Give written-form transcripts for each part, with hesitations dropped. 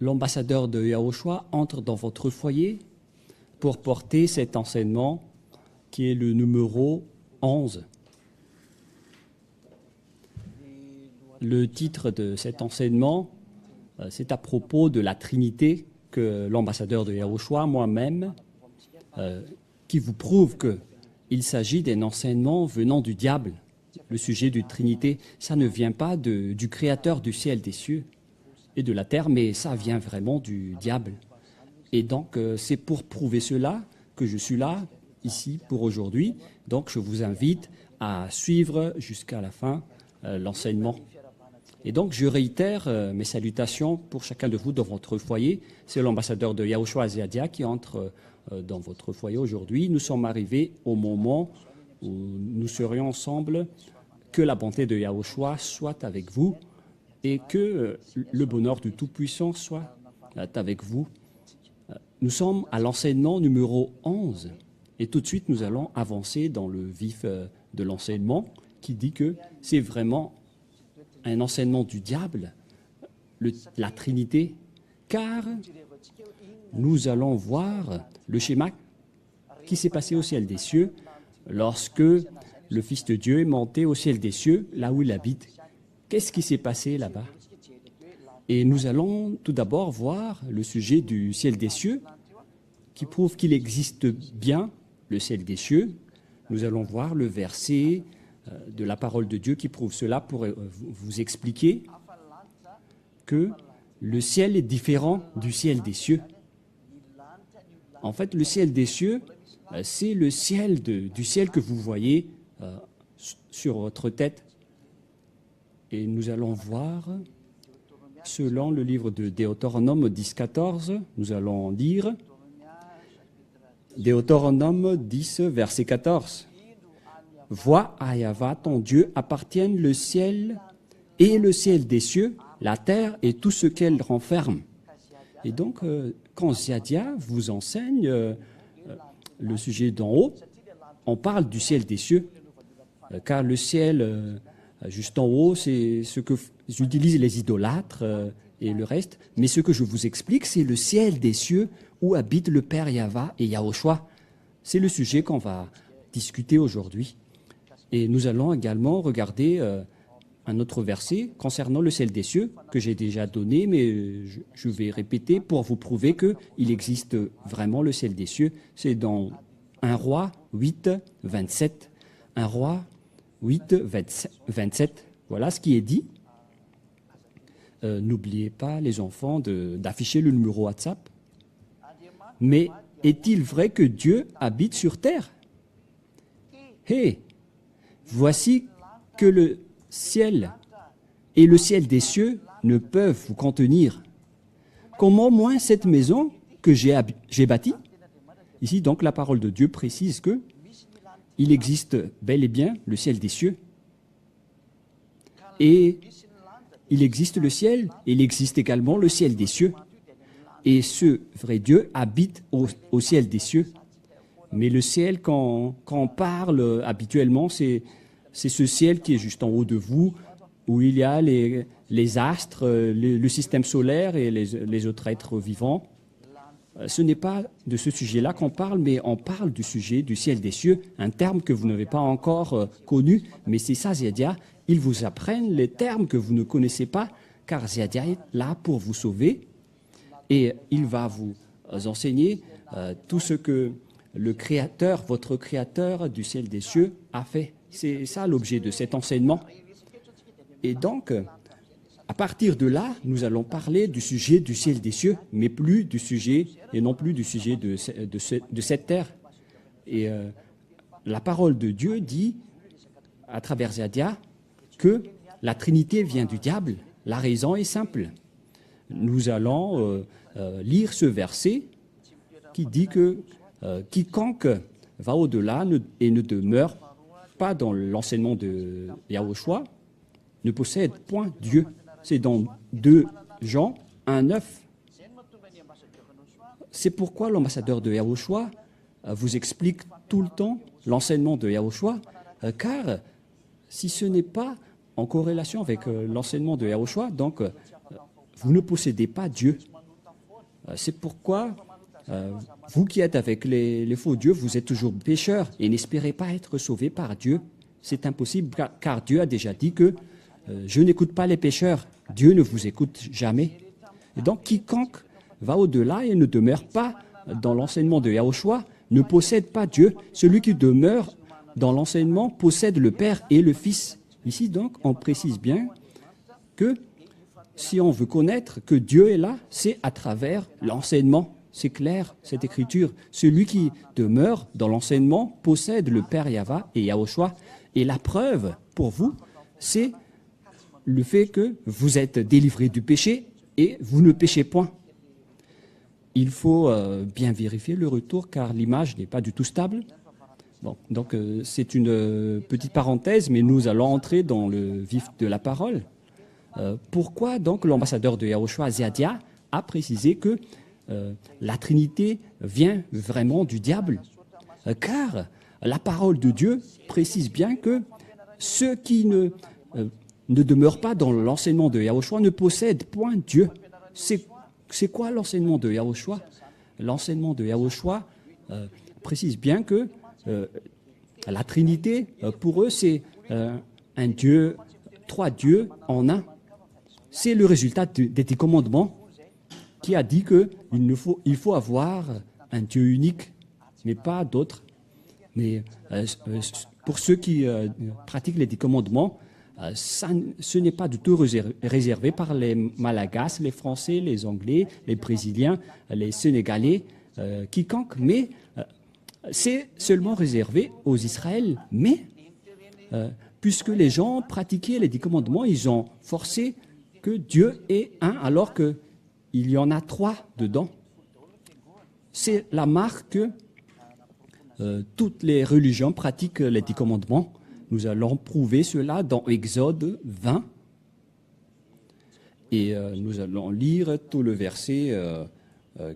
l'ambassadeur de Yahushua entre dans votre foyer pour porter cet enseignement qui est le numéro 11. Le titre de cet enseignement, c'est à propos de la Trinité que l'ambassadeur de Yahushua, moi-même, qui vous prouve qu'il s'agit d'un enseignement venant du diable. Le sujet de Trinité, ça ne vient pas du Créateur du ciel, des cieux et de la terre, mais ça vient vraiment du diable. Et donc, c'est pour prouver cela que je suis là, ici, pour aujourd'hui. Donc, je vous invite à suivre jusqu'à la fin l'enseignement. Et donc, je réitère mes salutations pour chacun de vous dans votre foyer. C'est l'ambassadeur de Yahushua Ziadia qui entre dans votre foyer aujourd'hui. Nous sommes arrivés au moment où nous serions ensemble. Que la bonté de Yahushua soit avec vous et que le bonheur du Tout-Puissant soit avec vous. Nous sommes à l'enseignement numéro 11 et tout de suite nous allons avancer dans le vif de l'enseignement qui dit que c'est vraiment un enseignement du diable, la Trinité, car nous allons voir le schéma qui s'est passé au ciel des cieux lorsque le Fils de Dieu est monté au ciel des cieux, là où il habite. Qu'est-ce qui s'est passé là-bas? Et nous allons tout d'abord voir le sujet du ciel des cieux, qui prouve qu'il existe bien le ciel des cieux. Nous allons voir le verset de la parole de Dieu qui prouve cela pour vous expliquer que le ciel est différent du ciel des cieux. En fait, le ciel des cieux, c'est le ciel du ciel que vous voyez sur votre tête. Et nous allons voir, selon le livre de Deutéronome 10.14, nous allons lire Deutéronome 10, verset 14. « Vois à Yahva ton Dieu appartiennent le ciel et le ciel des cieux, la terre et tout ce qu'elle renferme. » Et donc, quand Ziadia vous enseigne le sujet d'en haut, on parle du ciel des cieux, car le ciel juste en haut, c'est ce que j'utilise les idolâtres et le reste, mais ce que je vous explique, c'est le ciel des cieux où habite le Père Yahva et Yahushua. C'est le sujet qu'on va discuter aujourd'hui. Et nous allons également regarder un autre verset concernant le ciel des cieux que j'ai déjà donné, mais je vais répéter pour vous prouver qu'il existe vraiment le ciel des cieux. C'est dans 1 Roi 8, 27. 1 Roi 8, 27. Voilà ce qui est dit. N'oubliez pas, les enfants, d'afficher le numéro WhatsApp. Mais est-il vrai que Dieu habite sur terre? Hé, voici que le ciel et le ciel des cieux ne peuvent vous contenir. Comment moins cette maison que j'ai bâtie? Ici, donc, la parole de Dieu précise que il existe bel et bien le ciel des cieux. Et il existe le ciel, et il existe également le ciel des cieux. Et ce vrai Dieu habite au ciel des cieux. Mais le ciel, quand on parle habituellement, c'est ce ciel qui est juste en haut de vous, où il y a les astres, le système solaire et les autres êtres vivants. Ce n'est pas de ce sujet-là qu'on parle, mais on parle du sujet du ciel des cieux, un terme que vous n'avez pas encore connu, mais c'est ça, Ziadia. Ils vous apprennent les termes que vous ne connaissez pas, car Ziadia est là pour vous sauver, et il va vous enseigner tout ce que le Créateur, votre Créateur du ciel des cieux, a fait. C'est ça l'objet de cet enseignement. Et donc, à partir de là, nous allons parler du sujet du ciel des cieux, mais plus du sujet, et non plus du sujet de cette terre. Et la parole de Dieu dit, à travers Ziadia, que la Trinité vient du diable. La raison est simple. Nous allons lire ce verset qui dit que quiconque va au-delà et ne demeure pas dans l'enseignement de Yahushua ne possède point Dieu. C'est dans 2 Jean 1, 9. C'est pourquoi l'ambassadeur de Yahushua vous explique tout le temps l'enseignement de Yahushua, car si ce n'est pas en corrélation avec l'enseignement de Yahushua, donc vous ne possédez pas Dieu. C'est pourquoi vous qui êtes avec les faux dieux, vous êtes toujours pécheurs et n'espérez pas être sauvés par Dieu. C'est impossible car Dieu a déjà dit que je n'écoute pas les pécheurs. Dieu ne vous écoute jamais. Et donc quiconque va au-delà et ne demeure pas dans l'enseignement de Yahushua ne possède pas Dieu. Celui qui demeure dans l'enseignement possède le Père et le Fils. Ici donc on précise bien que si on veut connaître que Dieu est là, c'est à travers l'enseignement. C'est clair, cette écriture. Celui qui demeure dans l'enseignement possède le Père Yahva et Yahushua. Et la preuve pour vous, c'est le fait que vous êtes délivrés du péché et vous ne péchez point. Il faut bien vérifier le retour car l'image n'est pas du tout stable. Bon, donc c'est une petite parenthèse, mais nous allons entrer dans le vif de la parole. Pourquoi donc l'ambassadeur de Yahushua, Zéadia, a précisé que la Trinité vient vraiment du diable? Car la parole de Dieu précise bien que ceux qui ne demeurent pas dans l'enseignement de Yahushua ne possèdent point Dieu. C'est quoi l'enseignement de Yahushua? L'enseignement de Yahushua précise bien que la Trinité, pour eux, c'est un Dieu, trois dieux en un. C'est le résultat des 10 commandements qui a dit qu'il faut avoir un Dieu unique, mais pas d'autres. Mais pour ceux qui pratiquent les 10 commandements, ce n'est pas du tout réservé par les Malagasy, les Français, les Anglais, les Brésiliens, les Sénégalais, quiconque, mais c'est seulement réservé aux Israéliens. Mais puisque les gens pratiquaient les 10 commandements, ils ont forcé que Dieu est un alors qu'il y en a 3 dedans. C'est la marque que toutes les religions pratiquent les 10 commandements. Nous allons prouver cela dans Exode 20. Et nous allons lire tout le verset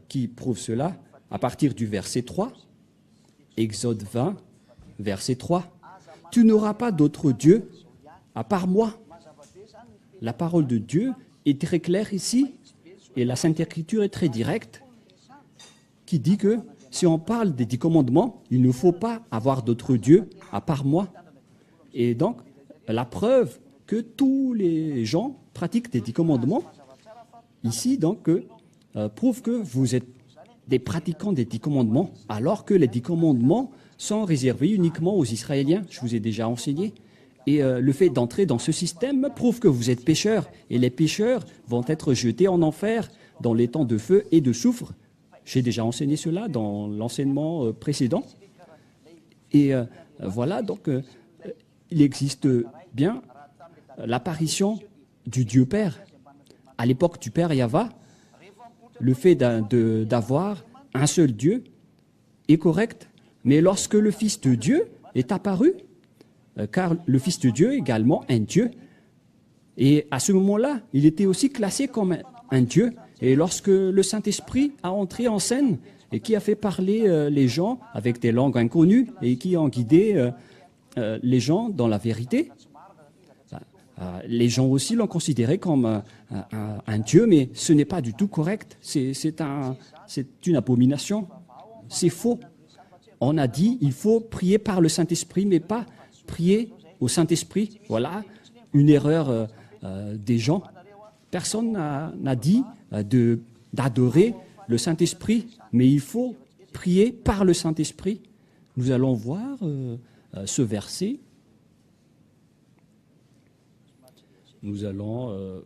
qui prouve cela à partir du verset 3. Exode 20, verset 3. « Tu n'auras pas d'autre Dieu à part moi. » La parole de Dieu est très claire ici et la Sainte Écriture est très directe qui dit que si on parle des 10 commandements, il ne faut pas avoir d'autre Dieu à part moi. Et donc, la preuve que tous les gens pratiquent les 10 commandements, ici, donc, prouve que vous êtes des pratiquants des 10 commandements, alors que les 10 commandements sont réservés uniquement aux Israéliens. Je vous ai déjà enseigné. Et le fait d'entrer dans ce système prouve que vous êtes pécheurs. Et les pécheurs vont être jetés en enfer dans les temps de feu et de soufre. J'ai déjà enseigné cela dans l'enseignement précédent. Et voilà, donc, il existe bien l'apparition du Dieu Père. À l'époque du Père Yahva, le fait d'avoir un seul Dieu est correct. Mais lorsque le Fils de Dieu est apparu, car le Fils de Dieu est également un Dieu, et à ce moment-là, il était aussi classé comme un Dieu. Et lorsque le Saint-Esprit a entré en scène et qui a fait parler les gens avec des langues inconnues et qui ont guidé les gens dans la vérité, les gens aussi l'ont considéré comme un Dieu, mais ce n'est pas du tout correct. C'est une abomination. C'est faux. On a dit il faut prier par le Saint-Esprit, mais pas prier au Saint-Esprit. Voilà une erreur des gens. Personne n'a dit d'adorer le Saint-Esprit, mais il faut prier par le Saint-Esprit. Nous allons voir ce verset. Nous allons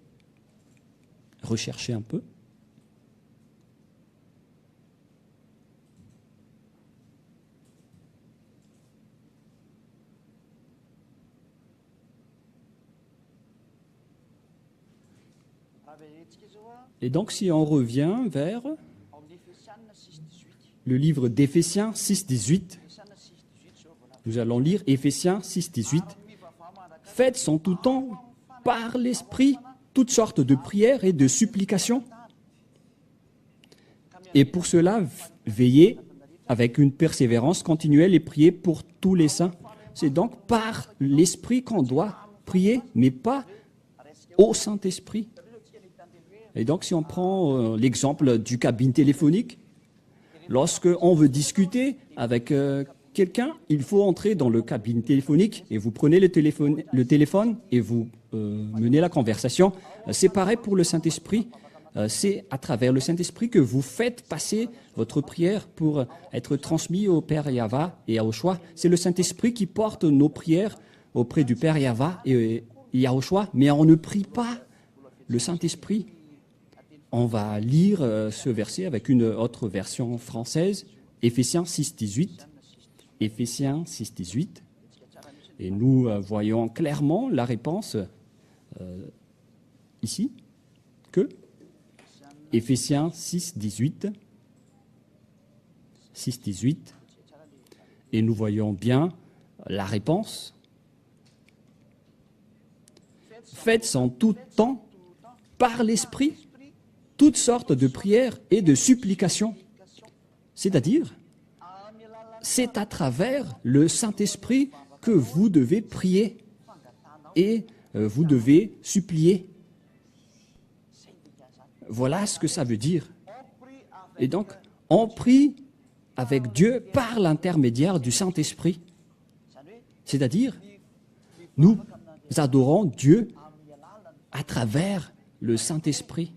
rechercher un peu. Et donc, si on revient vers le livre d'Éphésiens 6, 18, nous allons lire Éphésiens 6, 18. « Faites en tout temps, par l'Esprit, toutes sortes de prières et de supplications. Et pour cela, veillez avec une persévérance continuelle et priez pour tous les saints. » C'est donc par l'Esprit qu'on doit prier, mais pas au Saint-Esprit. Et donc, si on prend l'exemple du cabine téléphonique, lorsque on veut discuter avec quelqu'un, il faut entrer dans le cabine téléphonique et vous prenez le téléphone et vous menez la conversation. C'est pareil pour le Saint-Esprit. C'est à travers le Saint-Esprit que vous faites passer votre prière pour être transmis au Père Yahva et à Yahushua. C'est le Saint-Esprit qui porte nos prières auprès du Père Yahva et Yahushua, mais on ne prie pas le Saint-Esprit. On va lire ce verset avec une autre version française, Éphésiens 6,18. Éphésiens 6,18. Et nous voyons clairement la réponse ici, que Éphésiens 6,18. 6,18. Et nous voyons bien la réponse. Faites en tout temps, par l'Esprit, toutes sortes de prières et de supplications. C'est-à-dire, c'est à travers le Saint-Esprit que vous devez prier et vous devez supplier. Voilà ce que ça veut dire. Et donc, on prie avec Dieu par l'intermédiaire du Saint-Esprit. C'est-à-dire, nous adorons Dieu à travers le Saint-Esprit.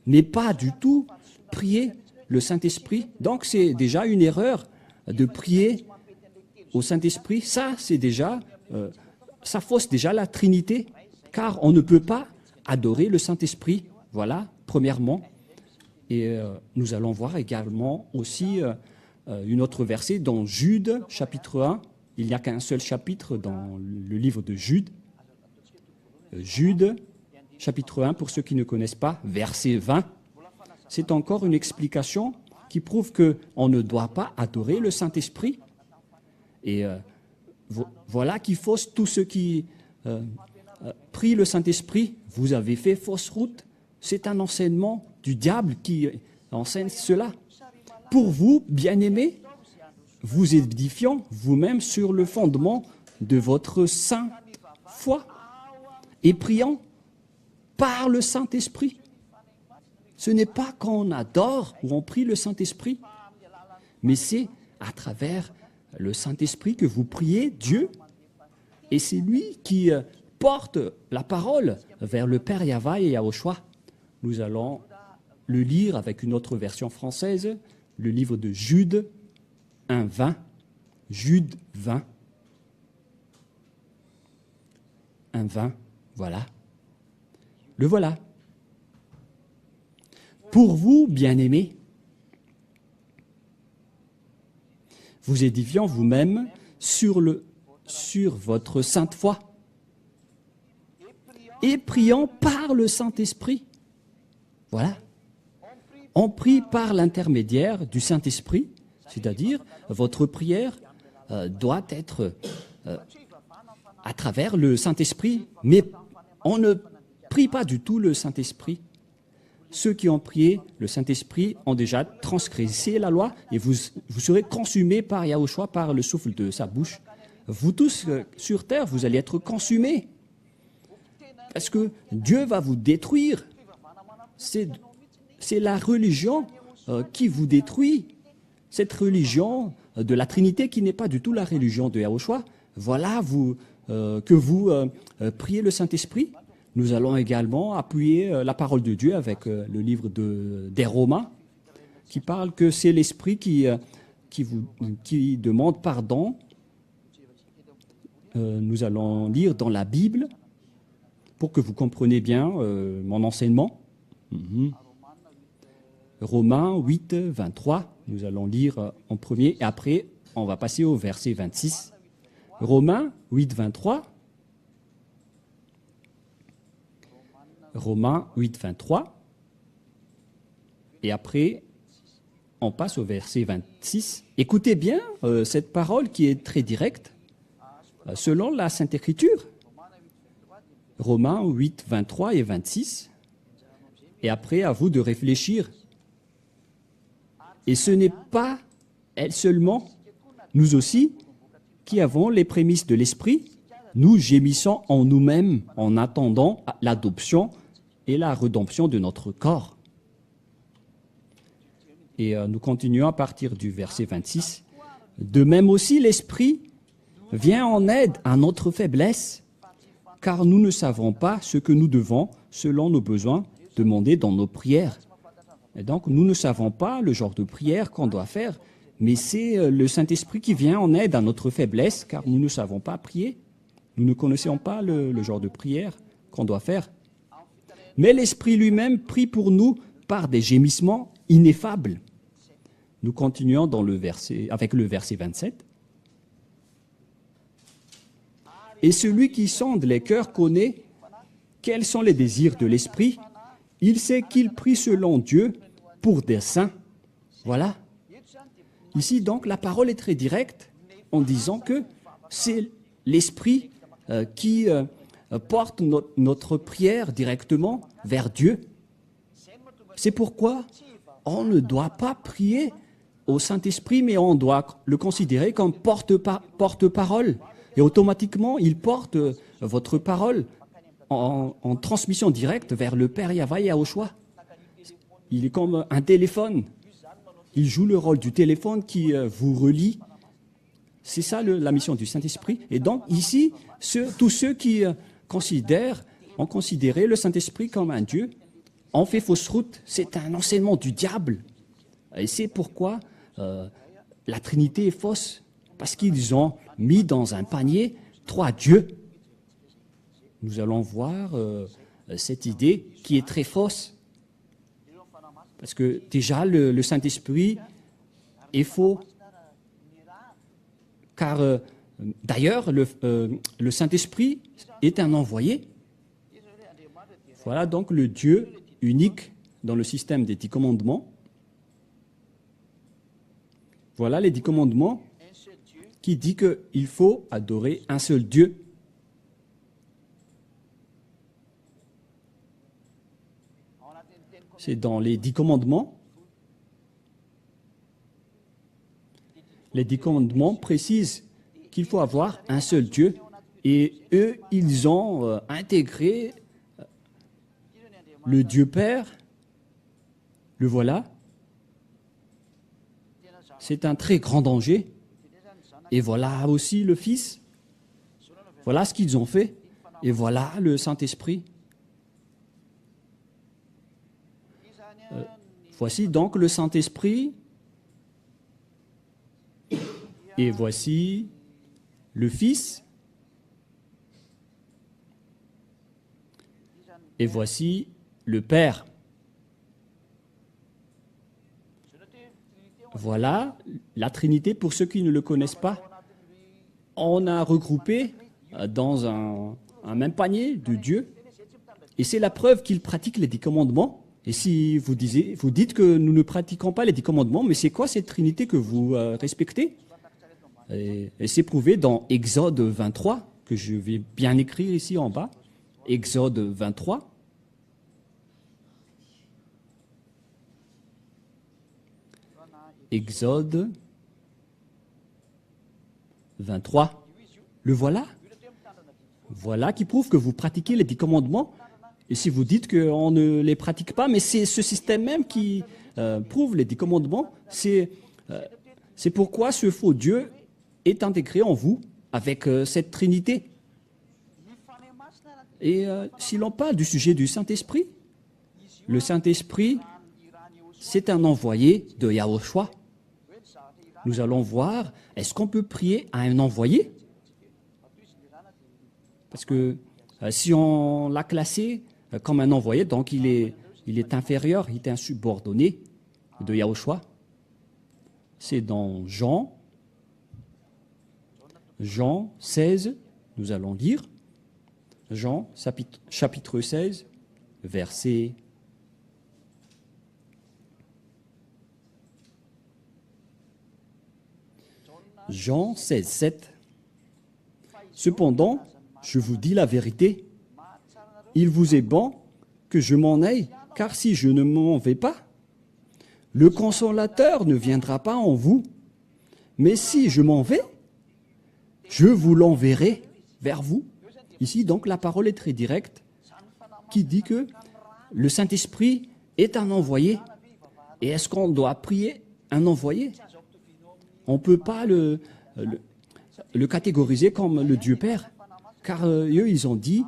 N'est pas du tout prier le Saint-Esprit. Donc, c'est déjà une erreur de prier au Saint-Esprit. Ça, c'est déjà, ça fausse déjà la Trinité, car on ne peut pas adorer le Saint-Esprit. Voilà, premièrement. Et nous allons voir également aussi une autre verset dans Jude, chapitre 1. Il n'y a qu'un seul chapitre dans le livre de Jude. Jude, chapitre 1, pour ceux qui ne connaissent pas, verset 20. C'est encore une explication qui prouve qu'on ne doit pas adorer le Saint-Esprit. Et voilà qui fausse tous ceux qui prient le Saint-Esprit. Vous avez fait fausse route. C'est un enseignement du diable qui enseigne cela. Pour vous, bien-aimés, vous édifiant vous-même sur le fondement de votre sainte foi et priant par le Saint-Esprit. Ce n'est pas quand on adore ou on prie le Saint-Esprit, mais c'est à travers le Saint-Esprit que vous priez Dieu. Et c'est lui qui porte la parole vers le Père Yahva et Yahushua. Nous allons le lire avec une autre version française, le livre de Jude 1, 20. Jude 20. 1, 20, voilà. Le voilà. Pour vous, bien-aimés, vous édifiant vous-même sur votre sainte foi et priant par le Saint-Esprit. Voilà. On prie par l'intermédiaire du Saint-Esprit, c'est-à-dire votre prière doit être à travers le Saint-Esprit, mais on ne prie pas du tout le Saint-Esprit. Ceux qui ont prié le Saint-Esprit ont déjà transgressé la loi et vous serez consumés par Yahushua, par le souffle de sa bouche. Vous tous sur terre, vous allez être consumés parce que Dieu va vous détruire. C'est la religion qui vous détruit. Cette religion de la Trinité qui n'est pas du tout la religion de Yahushua. Voilà que vous priez le Saint-Esprit. Nous allons également appuyer la parole de Dieu avec le livre des Romains qui parle que c'est l'Esprit qui demande pardon. Nous allons lire dans la Bible pour que vous compreniez bien mon enseignement. Romains 8, 23, nous allons lire en premier et après on va passer au verset 26. Romains 8, 23. Romains 8, 23. Et après, on passe au verset 26. Écoutez bien cette parole qui est très directe, selon la Sainte Écriture. Romains 8, 23 et 26. Et après, à vous de réfléchir. Et ce n'est pas elle seulement, nous aussi, qui avons les prémices de l'Esprit, nous gémissons en nous-mêmes en attendant l'adoption, et la rédemption de notre corps. Et nous continuons à partir du verset 26. De même aussi, l'Esprit vient en aide à notre faiblesse, car nous ne savons pas ce que nous devons, selon nos besoins, demander dans nos prières. Et donc, nous ne savons pas le genre de prière qu'on doit faire, mais c'est le Saint-Esprit qui vient en aide à notre faiblesse, car nous ne savons pas prier. Nous ne connaissons pas le genre de prière qu'on doit faire. Mais l'Esprit lui-même prie pour nous par des gémissements ineffables. Nous continuons avec le verset 27. Et celui qui sonde les cœurs connaît quels sont les désirs de l'Esprit. Il sait qu'il prie selon Dieu pour des saints. Voilà. Ici, donc, la parole est très directe en disant que c'est l'Esprit qui porte notre prière directement vers Dieu. C'est pourquoi on ne doit pas prier au Saint-Esprit, mais on doit le considérer comme porte-parole. Et automatiquement, il porte votre parole en transmission directe vers le Père Yahweh Yahushua. Il est comme un téléphone. Il joue le rôle du téléphone qui vous relie. C'est ça la mission du Saint-Esprit. Et donc, ici, tous ceux qui ont considéré le Saint-Esprit comme un Dieu, ont fait fausse route. C'est un enseignement du diable. Et c'est pourquoi la Trinité est fausse. Parce qu'ils ont mis dans un panier 3 dieux. Nous allons voir cette idée qui est très fausse. Parce que déjà, le Saint-Esprit est faux. Car d'ailleurs, le Saint-Esprit est un envoyé. Voilà donc le Dieu unique dans le système des 10 commandements. Voilà les 10 commandements qui dit qu'il faut adorer un seul Dieu. C'est dans les 10 commandements. Les 10 commandements précisent qu'il faut avoir un seul Dieu. Et eux, ils ont intégré le Dieu Père. Le voilà. C'est un très grand danger. Et voilà aussi le Fils. Voilà ce qu'ils ont fait. Et voilà le Saint-Esprit. Voici donc le Saint-Esprit. Et voici le Fils. Et voici le Père. Voilà la Trinité pour ceux qui ne le connaissent pas. On a regroupé dans un même panier de Dieu. Et c'est la preuve qu'ils pratiquent les 10 commandements. Et si vous dites que nous ne pratiquons pas les 10 commandements, mais c'est quoi cette Trinité que vous respectez? Et c'est prouvé dans Exode 23, que je vais bien écrire ici en bas. Exode 23. Exode 23. Le voilà. Voilà qui prouve que vous pratiquez les 10 commandements. Et si vous dites qu'on ne les pratique pas, mais c'est ce système même qui prouve les 10 commandements, c'est pourquoi ce faux Dieu est intégré en vous avec cette Trinité. Et si l'on parle du sujet du Saint-Esprit, le Saint-Esprit, c'est un envoyé de Yahushua. Nous allons voir, est-ce qu'on peut prier à un envoyé? Parce que si on l'a classé comme un envoyé, donc il est inférieur, il est un subordonné de Yahushua. C'est dans Jean 16, nous allons lire. Jean, chapitre 16, verset 16, 7. Cependant, je vous dis la vérité, il vous est bon que je m'en aille, car si je ne m'en vais pas, le Consolateur ne viendra pas en vous. Mais si je m'en vais, je vous l'enverrai vers vous. Ici, donc, la parole est très directe, qui dit que le Saint-Esprit est un envoyé. Et est-ce qu'on doit prier un envoyé? On ne peut pas le catégoriser comme le Dieu Père, car eux, ils ont dit,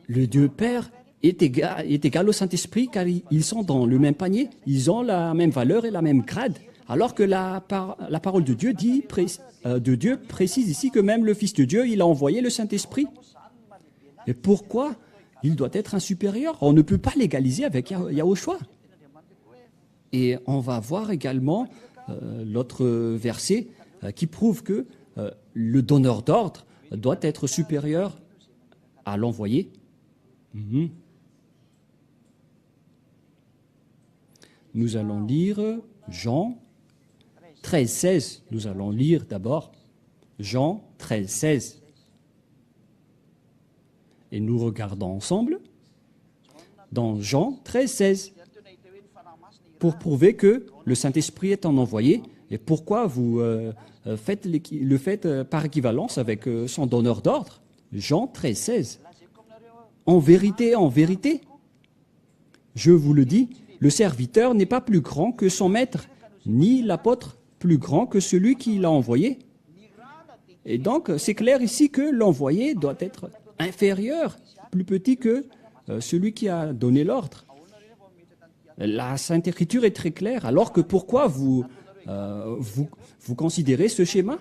le Dieu Père est égal au Saint-Esprit, car ils sont dans le même panier, ils ont la même valeur et la même grade. Alors que la parole de Dieu précise ici que même le Fils de Dieu, il a envoyé le Saint-Esprit. Et pourquoi il doit être un supérieur? On ne peut pas l'égaliser avec Yahushua. Et on va voir également l'autre verset qui prouve que le donneur d'ordre doit être supérieur à l'envoyé. Nous allons lire Jean 13, 16. Nous allons lire d'abord Jean 13, 16. Et nous regardons ensemble dans Jean 13, 16 pour prouver que le Saint-Esprit est un envoyé. Et pourquoi vous le faites par équivalence avec son donneur d'ordre? Jean 13, 16. En vérité, je vous le dis, le serviteur n'est pas plus grand que son maître, ni l'apôtre plus grand que celui qui l'a envoyé. Et donc, c'est clair ici que l'envoyé doit être inférieur, plus petit que celui qui a donné l'ordre. La Sainte Écriture est très claire. Alors que pourquoi vous considérez ce schéma?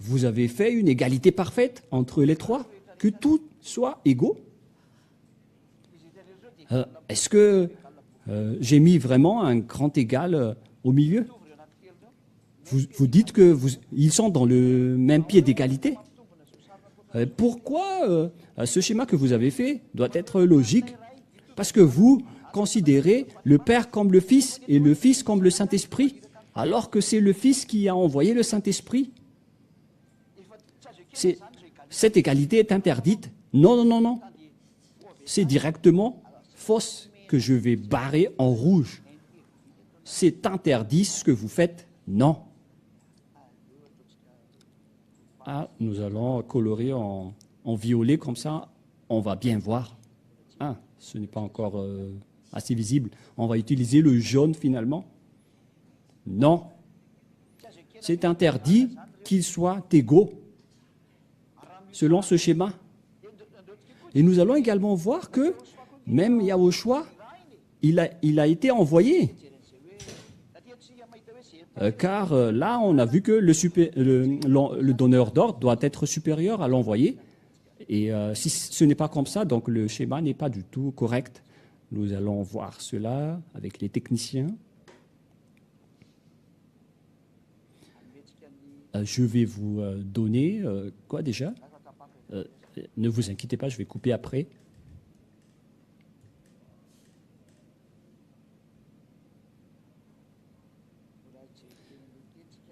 Vous avez fait une égalité parfaite entre les trois, que tout soit égaux. Est-ce que j'ai mis vraiment un grand égal au milieu? Vous dites qu'ils sont dans le même pied d'égalité. Pourquoi ce schéma que vous avez fait doit être logique? Parce que vous considérez le Père comme le Fils et le Fils comme le Saint-Esprit, alors que c'est le Fils qui a envoyé le Saint-Esprit. Cette égalité est interdite. Non. C'est directement fausse que je vais barrer en rouge. C'est interdit ce que vous faites. Non. Ah, nous allons colorer en violet, comme ça, on va bien voir. Ah, ce n'est pas encore assez visible. On va utiliser le jaune finalement. Non. C'est interdit qu'ils soient égaux, selon ce schéma. Et nous allons également voir que même Yahushua, il a été envoyé. Car là, on a vu que le donneur d'ordre doit être supérieur à l'envoyé. Et si ce n'est pas comme ça, donc le schéma n'est pas du tout correct. Nous allons voir cela avec les techniciens. Je vais vous donner, quoi déjà? Ne vous inquiétez pas, je vais couper après.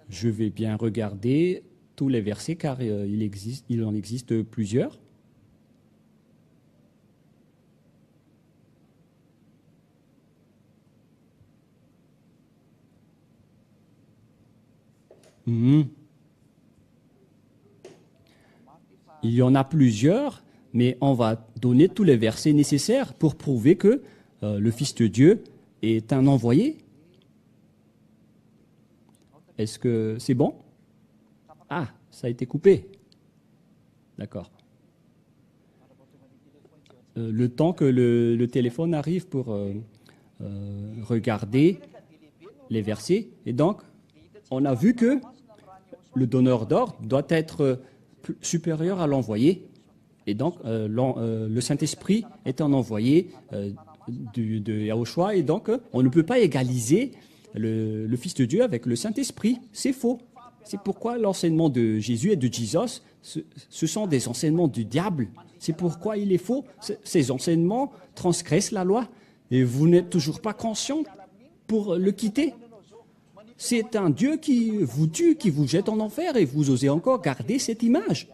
Je vais bien regarder tous les versets car il en existe plusieurs. Il y en a plusieurs, mais on va donner tous les versets nécessaires pour prouver que le Fils de Dieu est un envoyé. Est-ce que c'est bon? Ah, ça a été coupé. D'accord. Le temps que le téléphone arrive pour regarder les versets. Et donc, on a vu que le donneur d'ordre doit être supérieur à l'envoyé. Et donc, le Saint-Esprit est un envoyé de Yahushua. Et donc, on ne peut pas égaliser le Fils de Dieu avec le Saint-Esprit. C'est faux. C'est pourquoi l'enseignement de Jésus et de Jesus, ce sont des enseignements du diable. C'est pourquoi il est faux. Ces enseignements transgressent la loi. Et vous n'êtes toujours pas conscient pour le quitter. C'est un Dieu qui vous tue, qui vous jette en enfer, et vous osez encore garder cette image.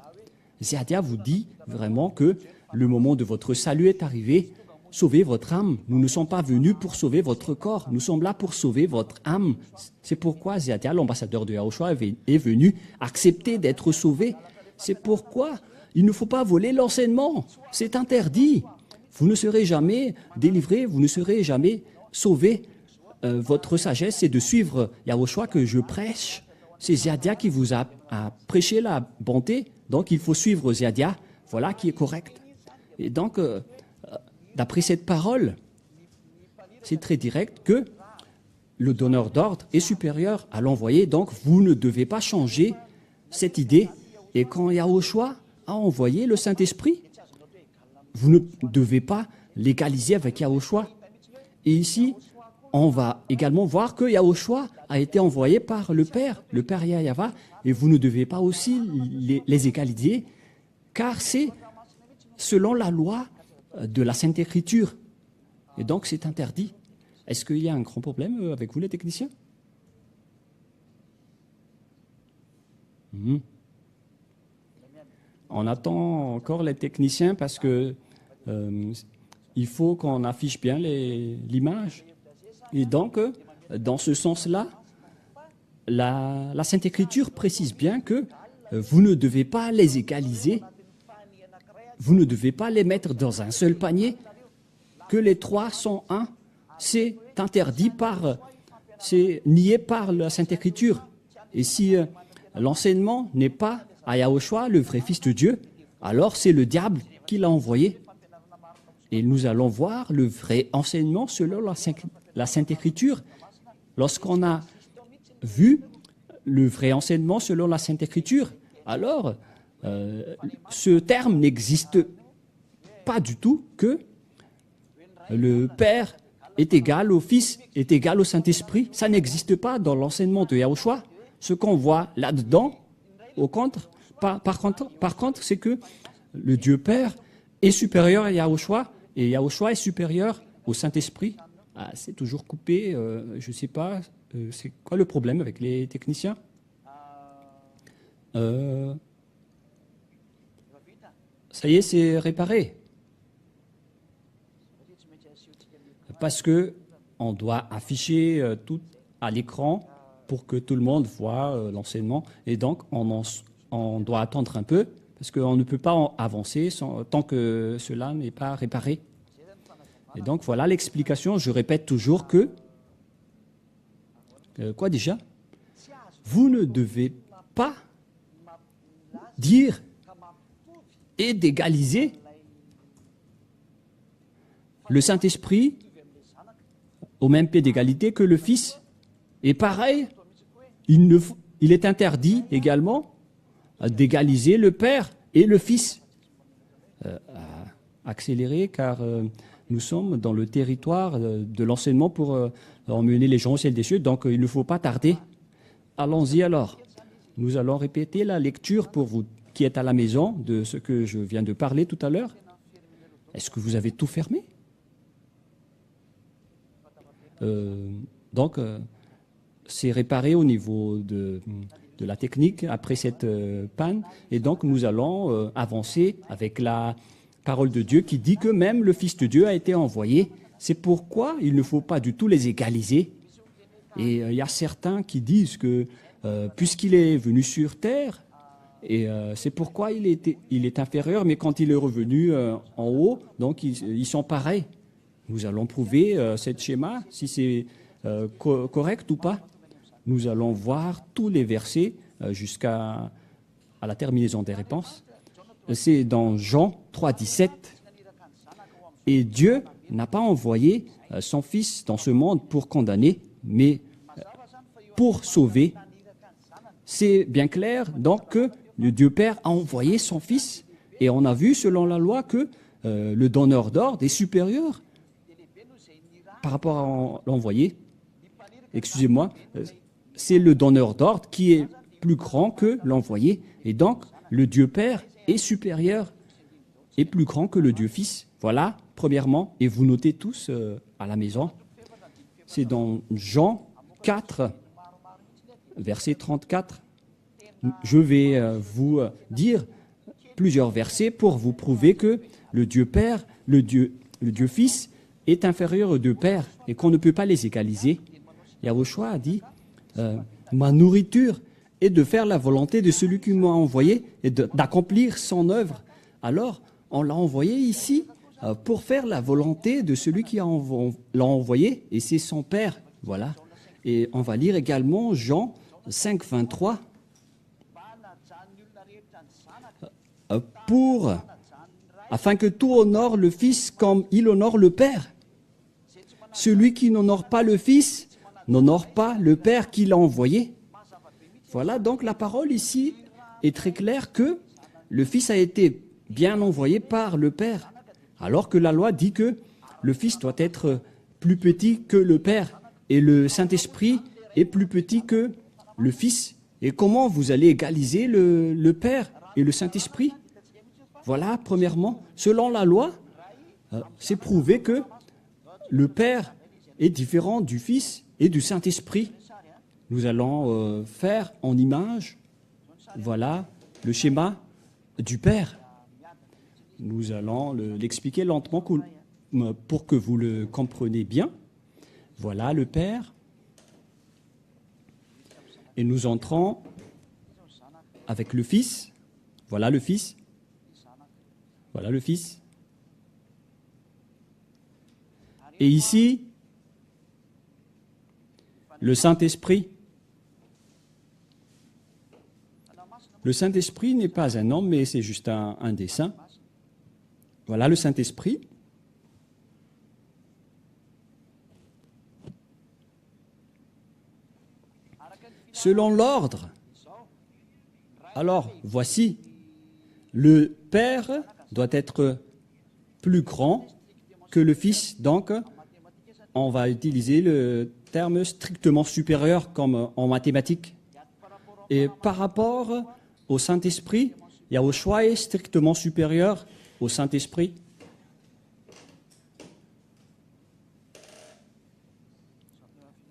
Ziadia vous dit vraiment que le moment de votre salut est arrivé. Sauvez votre âme. Nous ne sommes pas venus pour sauver votre corps. Nous sommes là pour sauver votre âme. C'est pourquoi Ziadia, l'ambassadeur de Yahushua, est venu accepter d'être sauvé. C'est pourquoi il ne faut pas voler l'enseignement. C'est interdit. vous ne serez jamais délivrés, vous ne serez jamais sauvés. Votre sagesse, c'est de suivre Yahushua que je prêche. C'est Ziadia qui vous a prêché la bonté, donc il faut suivre Ziadia, voilà qui est correct. Et donc, d'après cette parole, c'est très direct que le donneur d'ordre est supérieur à l'envoyé, donc vous ne devez pas changer cette idée. Et quand Yahushua a envoyé le Saint-Esprit, vous ne devez pas l'égaliser avec Yahushua. Et ici, on va également voir que Yahushua a été envoyé par le Père Yahweh, et vous ne devez pas aussi les égaliser, car c'est selon la loi de la Sainte Écriture. Et donc, c'est interdit. Est-ce qu'il y a un grand problème avec vous, les techniciens? On attend encore les techniciens parce que il faut qu'on affiche bien l'image. Et donc, dans ce sens-là, la Sainte Écriture précise bien que vous ne devez pas les égaliser, vous ne devez pas les mettre dans un seul panier, que les trois sont un. C'est interdit c'est nié par la Sainte Écriture. Et si l'enseignement n'est pas à Yahushua, le vrai Fils de Dieu, alors c'est le diable qui l'a envoyé. Et nous allons voir le vrai enseignement selon la Sainte Écriture. Lorsqu'on a vu le vrai enseignement selon la Sainte Écriture, alors ce terme n'existe pas du tout, que le Père est égal au Fils, est égal au Saint-Esprit. Ça n'existe pas dans l'enseignement de Yahushua. Ce qu'on voit là-dedans, par contre, c'est que le Dieu Père est supérieur à Yahushua, et Yahushua est supérieur au Saint-Esprit. Ah, c'est toujours coupé, je ne sais pas, c'est quoi le problème avec les techniciens? Ça y est, c'est réparé. Parce qu'on doit afficher tout à l'écran pour que tout le monde voit l'enseignement. Et donc, on doit attendre un peu, parce qu'on ne peut pas avancer tant que cela n'est pas réparé. Et donc, voilà l'explication. Je répète toujours que... quoi déjà? Vous ne devez pas dire et d'égaliser le Saint-Esprit au même pied d'égalité que le Fils. Et pareil, il est interdit également d'égaliser le Père et le Fils. Accélérer, car nous sommes dans le territoire de l'enseignement pour emmener les gens au ciel des cieux, donc il ne faut pas tarder. Allons-y alors. Nous allons répéter la lecture pour vous qui êtes à la maison de ce que je viens de parler tout à l'heure. Est-ce que vous avez tout fermé? Donc, c'est réparé au niveau de la technique après cette panne. Et donc, nous allons avancer avec la parole de Dieu qui dit que même le Fils de Dieu a été envoyé. C'est pourquoi il ne faut pas du tout les égaliser. Et il y a certains qui disent que puisqu'il est venu sur terre, et c'est pourquoi il est inférieur, mais quand il est revenu en haut, donc ils sont pareils. Nous allons prouver ce schéma, si c'est correct ou pas. Nous allons voir tous les versets jusqu'à la terminaison des réponses. C'est dans Jean 3, 17. Et Dieu n'a pas envoyé son Fils dans ce monde pour condamner, mais pour sauver. C'est bien clair, donc, que le Dieu Père a envoyé son Fils. Et on a vu, selon la loi, que le donneur d'ordre est supérieur par rapport à l'envoyé. Excusez-moi, c'est le donneur d'ordre qui est plus grand que l'envoyé. Et donc, le Dieu Père est supérieur et plus grand que le Dieu Fils. Voilà, premièrement, et vous notez tous à la maison. C'est dans Jean 4, verset 34. Je vais vous dire plusieurs versets pour vous prouver que le Dieu Père, le Dieu Fils est inférieur au Dieu Père et qu'on ne peut pas les égaliser. Yahushua a dit ma nourriture est de faire la volonté de celui qui m'a envoyé et d'accomplir son œuvre. Alors, on l'a envoyé ici pour faire la volonté de celui qui l'a envoyé, et c'est son Père. Voilà. Et on va lire également Jean 5, 23. Afin que tout honore le Fils comme il honore le Père. Celui qui n'honore pas le Fils n'honore pas le Père qui l'a envoyé. Voilà, donc la parole ici est très claire que le Fils a été bien envoyé par le Père, alors que la loi dit que le Fils doit être plus petit que le Père et le Saint-Esprit est plus petit que le Fils. Et comment vous allez égaliser le Père et le Saint-Esprit? Voilà, premièrement, selon la loi, c'est prouvé que le Père est différent du Fils et du Saint-Esprit. Nous allons faire en image, voilà, le schéma du Père. Nous allons l'expliquer lentement pour que vous le compreniez bien. Voilà le Père. Et nous entrons avec le Fils. Voilà le Fils. Voilà le Fils. Et ici, le Saint-Esprit. Le Saint-Esprit n'est pas un homme, mais c'est juste un dessin. Voilà le Saint-Esprit. Selon l'ordre, alors voici, le Père doit être plus grand que le Fils. Donc, on va utiliser le terme strictement supérieur comme en mathématiques. Et par rapport au Saint-Esprit, Yahushua est strictement supérieur au Saint-Esprit.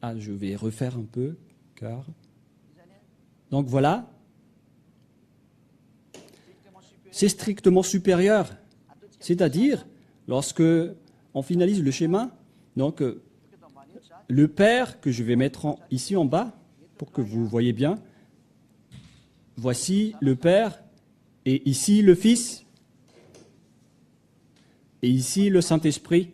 Ah, je vais refaire un peu, car... Donc voilà, c'est strictement supérieur. C'est-à-dire, lorsque on finalise le schéma, donc le Père, que je vais mettre ici en bas, pour que vous voyez bien, voici le Père, et ici le Fils, et ici le Saint-Esprit.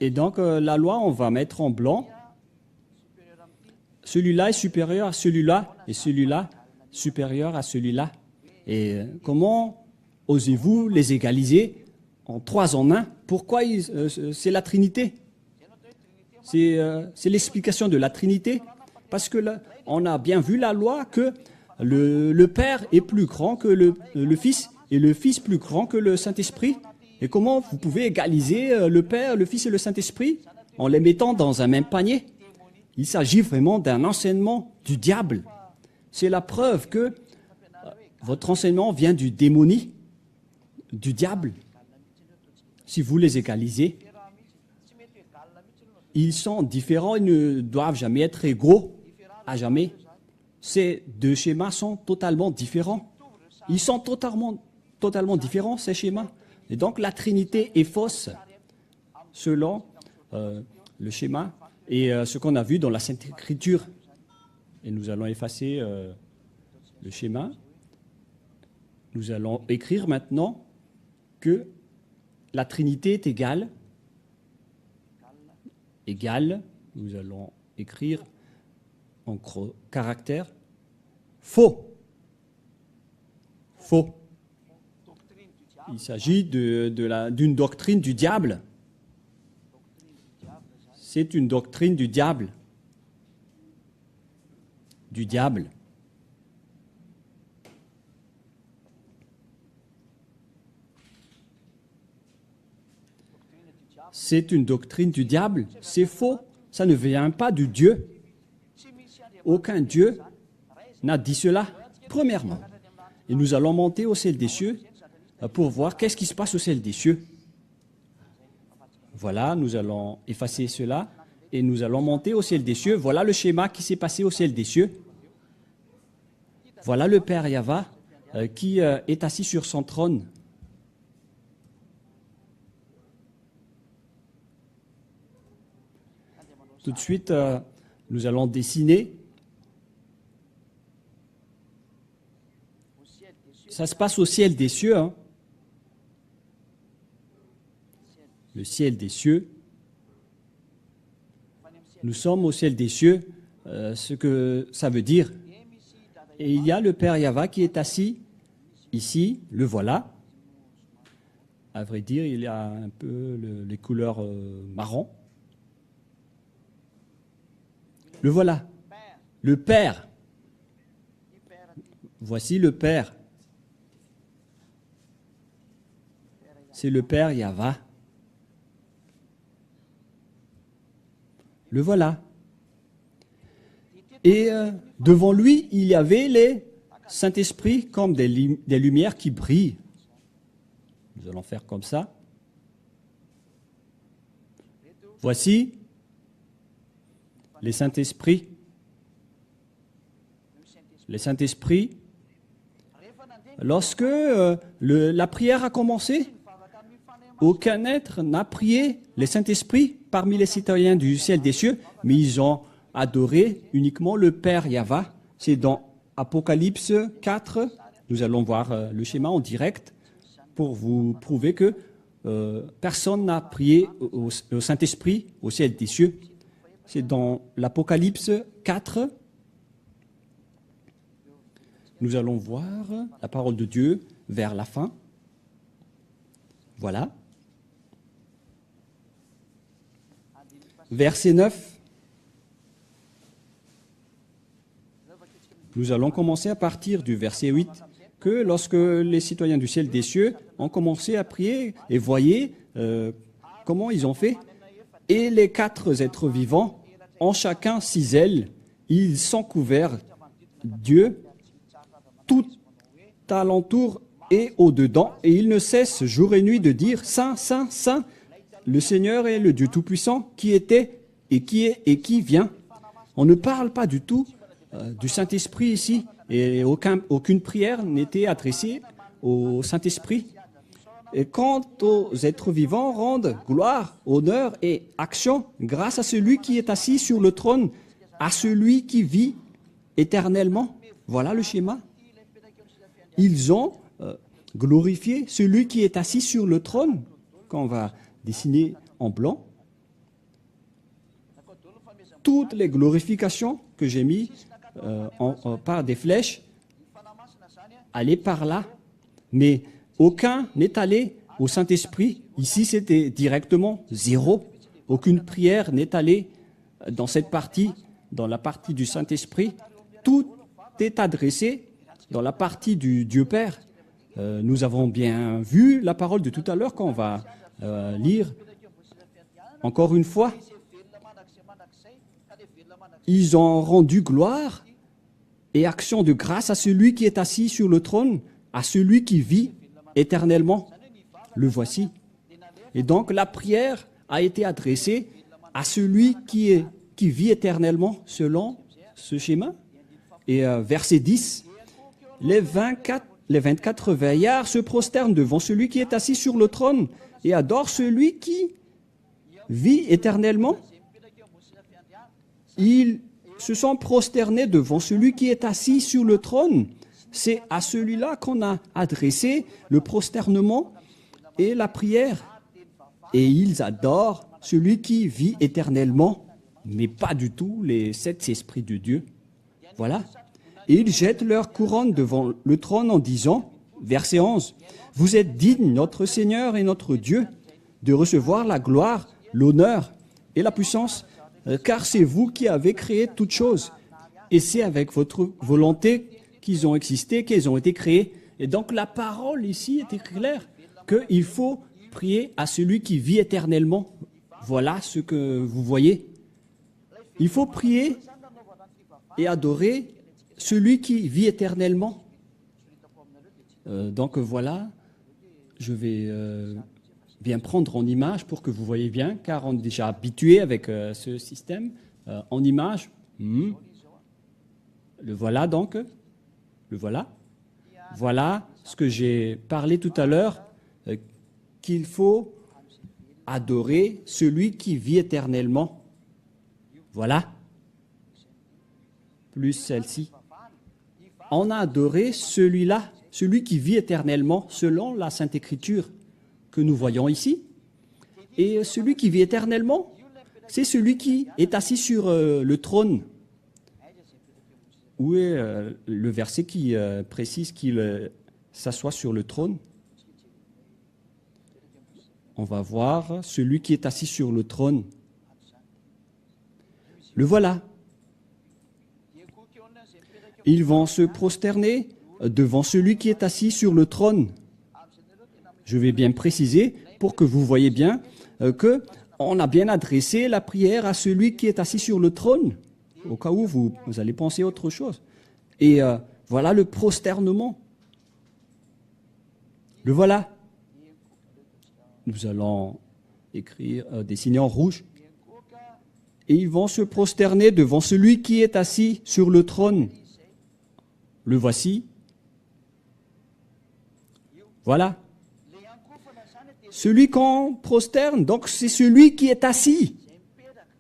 Et donc la loi, on va mettre en blanc. Celui-là est supérieur à celui-là, et celui-là supérieur à celui-là. Et comment osez-vous les égaliser en 3 en 1? Pourquoi c'est la Trinité? C'est l'explication de la Trinité. Parce que là, on a bien vu la loi que le Père est plus grand que le Fils, et le Fils plus grand que le Saint-Esprit. Et comment vous pouvez égaliser le Père, le Fils et le Saint-Esprit en les mettant dans un même panier? Il s'agit vraiment d'un enseignement du diable. C'est la preuve que votre enseignement vient du démonie, du diable. Si vous les égalisez, ils sont différents, ils ne doivent jamais être égaux, à jamais. Ces deux schémas sont totalement différents. Ils sont totalement différents, ces schémas. Et donc la Trinité est fausse, selon le schéma et ce qu'on a vu dans la Sainte Écriture. Et nous allons effacer le schéma. Nous allons écrire maintenant que la Trinité est égale. Nous allons écrire en caractère faux. Faux. Il s'agit d'une doctrine du diable. C'est une doctrine du diable. Du diable. C'est une doctrine du diable. C'est faux. Ça ne vient pas du Dieu. Aucun Dieu n'a dit cela, premièrement. Et nous allons monter au ciel des cieux pour voir qu'est-ce qui se passe au ciel des cieux. Voilà, nous allons effacer cela et nous allons monter au ciel des cieux. Voilà le schéma qui s'est passé au ciel des cieux. Voilà le Père Yahva qui est assis sur son trône. Tout de suite, nous allons dessiner ça se passe au ciel des cieux, hein. Le ciel des cieux. Nous sommes au ciel des cieux, ce que ça veut dire. Et il y a le Père Yahva qui est assis ici, le voilà. À vrai dire, il a un peu les couleurs marron. Le voilà, le Père. Voici le Père. C'est le Père Yahva. Le voilà. Et devant lui, il y avait les Saint-Esprit comme des lumières qui brillent. Nous allons faire comme ça. Voici les Saint-Esprits. Les Saint-Esprits, lorsque la prière a commencé, aucun être n'a prié les Saint-Esprits parmi les citoyens du ciel des cieux, mais ils ont adoré uniquement le Père Yahva. C'est dans Apocalypse 4. Nous allons voir le schéma en direct pour vous prouver que personne n'a prié au Saint-Esprit au ciel des cieux. C'est dans l'Apocalypse 4. Nous allons voir la parole de Dieu vers la fin. Voilà. Verset 9. Nous allons commencer à partir du verset 8, que lorsque les citoyens du ciel des cieux ont commencé à prier, et voyez comment ils ont fait, et les 4 êtres vivants ont chacun 6 ailes, ils sont couverts Dieu tout alentour et au-dedans, et ils ne cessent jour et nuit de dire « Saint, Saint, Saint, le Seigneur est le Dieu Tout-Puissant, qui était et qui est et qui vient. » On ne parle pas du tout du Saint-Esprit ici, et aucune prière n'était adressée au Saint-Esprit. Et quant aux êtres vivants, rendent gloire, honneur et action grâce à celui qui est assis sur le trône, à celui qui vit éternellement. Voilà le schéma. Ils ont glorifié celui qui est assis sur le trône, qu'on va dessiner en blanc. Toutes les glorifications que j'ai mises par des flèches, allaient par là, mais aucun n'est allé au Saint-Esprit. Ici, c'était directement 0. Aucune prière n'est allée dans cette partie, dans la partie du Saint-Esprit. Tout est adressé dans la partie du Dieu Père. Nous avons bien vu la parole de tout à l'heure qu'on va lire encore une fois. Ils ont rendu gloire et action de grâce à celui qui est assis sur le trône, à celui qui vit éternellement. Le voici. Et donc la prière a été adressée à celui qui vit éternellement selon ce schéma. Et verset 10, les 24 veillards se prosternent devant celui qui est assis sur le trône et adorent celui qui vit éternellement. Ils se sont prosternés devant celui qui est assis sur le trône. C'est à celui-là qu'on a adressé le prosternement et la prière. Et ils adorent celui qui vit éternellement, mais pas du tout les 7 esprits de Dieu. Voilà. Et ils jettent leur couronne devant le trône en disant, verset 11, « Vous êtes dignes, notre Seigneur et notre Dieu, de recevoir la gloire, l'honneur et la puissance, car c'est vous qui avez créé toutes choses. Et c'est avec votre volonté qu'ils ont existé, qu'ils ont été créés. » Et donc la parole ici est claire, qu'il faut prier à celui qui vit éternellement. Voilà ce que vous voyez. Il faut prier et adorer celui qui vit éternellement. Donc voilà, je vais bien prendre en image pour que vous voyez bien, car on est déjà habitué avec ce système. En image, le voilà donc, le voilà. Voilà ce que j'ai parlé tout à l'heure, qu'il faut adorer celui qui vit éternellement. Voilà. Plus celle-ci. On a adoré celui-là celui qui vit éternellement selon la Sainte Écriture que nous voyons ici. Et celui qui vit éternellement, c'est celui qui est assis sur le trône. Où est le verset qui précise qu'il s'assoit sur le trône? On va voir celui qui est assis sur le trône. Le voilà. Ils vont se prosterner devant celui qui est assis sur le trône. Je vais bien préciser pour que vous voyez bien qu'on a bien adressé la prière à celui qui est assis sur le trône, au cas où vous allez penser autre chose. Et voilà le prosternement. Le voilà. Nous allons écrire, dessiner en rouge. Et ils vont se prosterner devant celui qui est assis sur le trône. Le voici. Voilà. Celui qu'on prosterne, donc c'est celui qui est assis.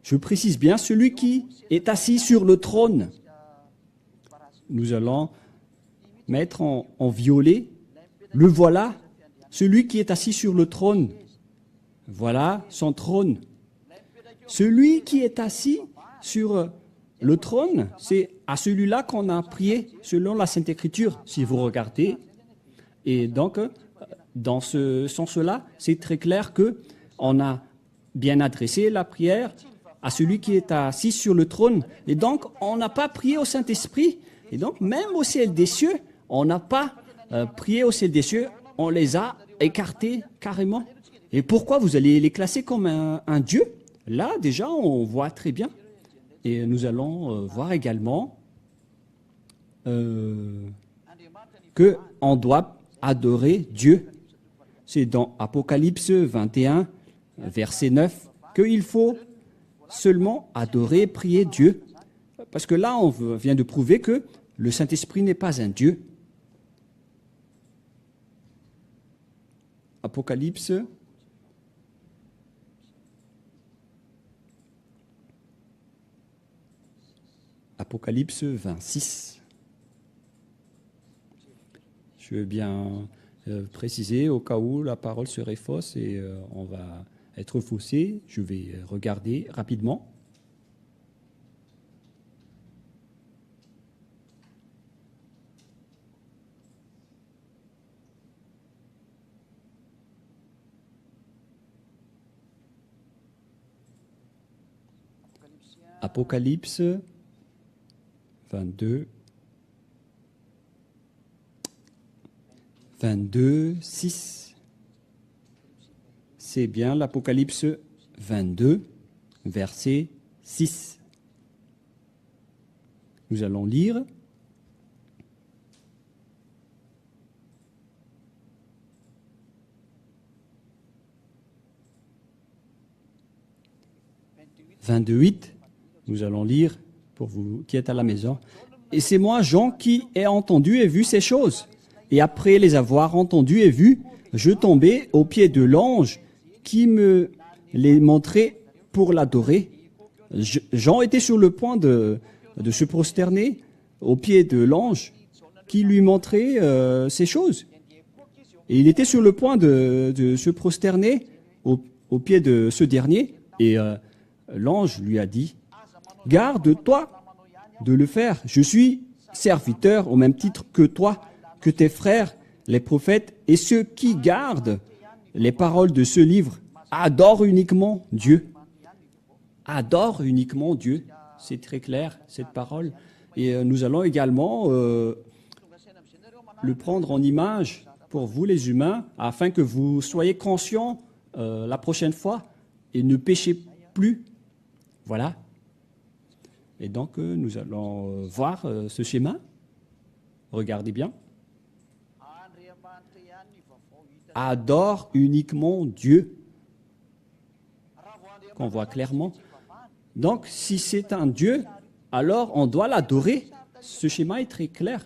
Je précise bien, celui qui est assis sur le trône. Nous allons mettre en violet. Le voilà, celui qui est assis sur le trône. Voilà son trône. Celui qui est assis sur le trône, c'est à celui-là qu'on a prié selon la Sainte Écriture, si vous regardez. Et donc, dans ce sens-là, c'est très clair qu'on a bien adressé la prière à celui qui est assis sur le trône. Et donc, on n'a pas prié au Saint-Esprit. Et donc, même au ciel des cieux, on n'a pas prié au ciel des cieux, on les a écartés carrément. Et pourquoi vous allez les classer comme un Dieu? Là, déjà, on voit très bien. Et nous allons voir également qu'on doit adorer Dieu. C'est dans Apocalypse 21, verset 9, qu'il faut seulement adorer, prier Dieu. Parce que là, on vient de prouver que le Saint-Esprit n'est pas un Dieu. Apocalypse 26. Je veux bien préciser au cas où la parole serait fausse et on va être faussé. Je vais regarder rapidement. Apocalypse 22, 6. C'est bien l'Apocalypse 22, verset 6. Nous allons lire. « 28, nous allons lire pour vous qui êtes à la maison. « Et c'est moi, Jean, qui ai entendu et vu ces choses. Et après les avoir entendues et vues, je tombais aux pieds de l'ange qui me les montrait pour l'adorer. Jean était sur le point de se prosterner aux pieds de l'ange qui lui montrait ces choses. Et il était sur le point de se prosterner aux pieds de ce dernier. Et l'ange lui a dit, « Garde-toi de le faire. Je suis serviteur au même titre que toi, que tes frères, les prophètes, et ceux qui gardent les paroles de ce livre adorent uniquement Dieu. » Adore uniquement Dieu. C'est très clair, cette parole. Et nous allons également le prendre en image pour vous, les humains, afin que vous soyez conscients la prochaine fois et ne péchez plus. Voilà. Et donc, nous allons voir ce schéma. Regardez bien. Adore uniquement Dieu. Qu'on voit clairement. Donc, si c'est un Dieu, alors on doit l'adorer. Ce schéma est très clair.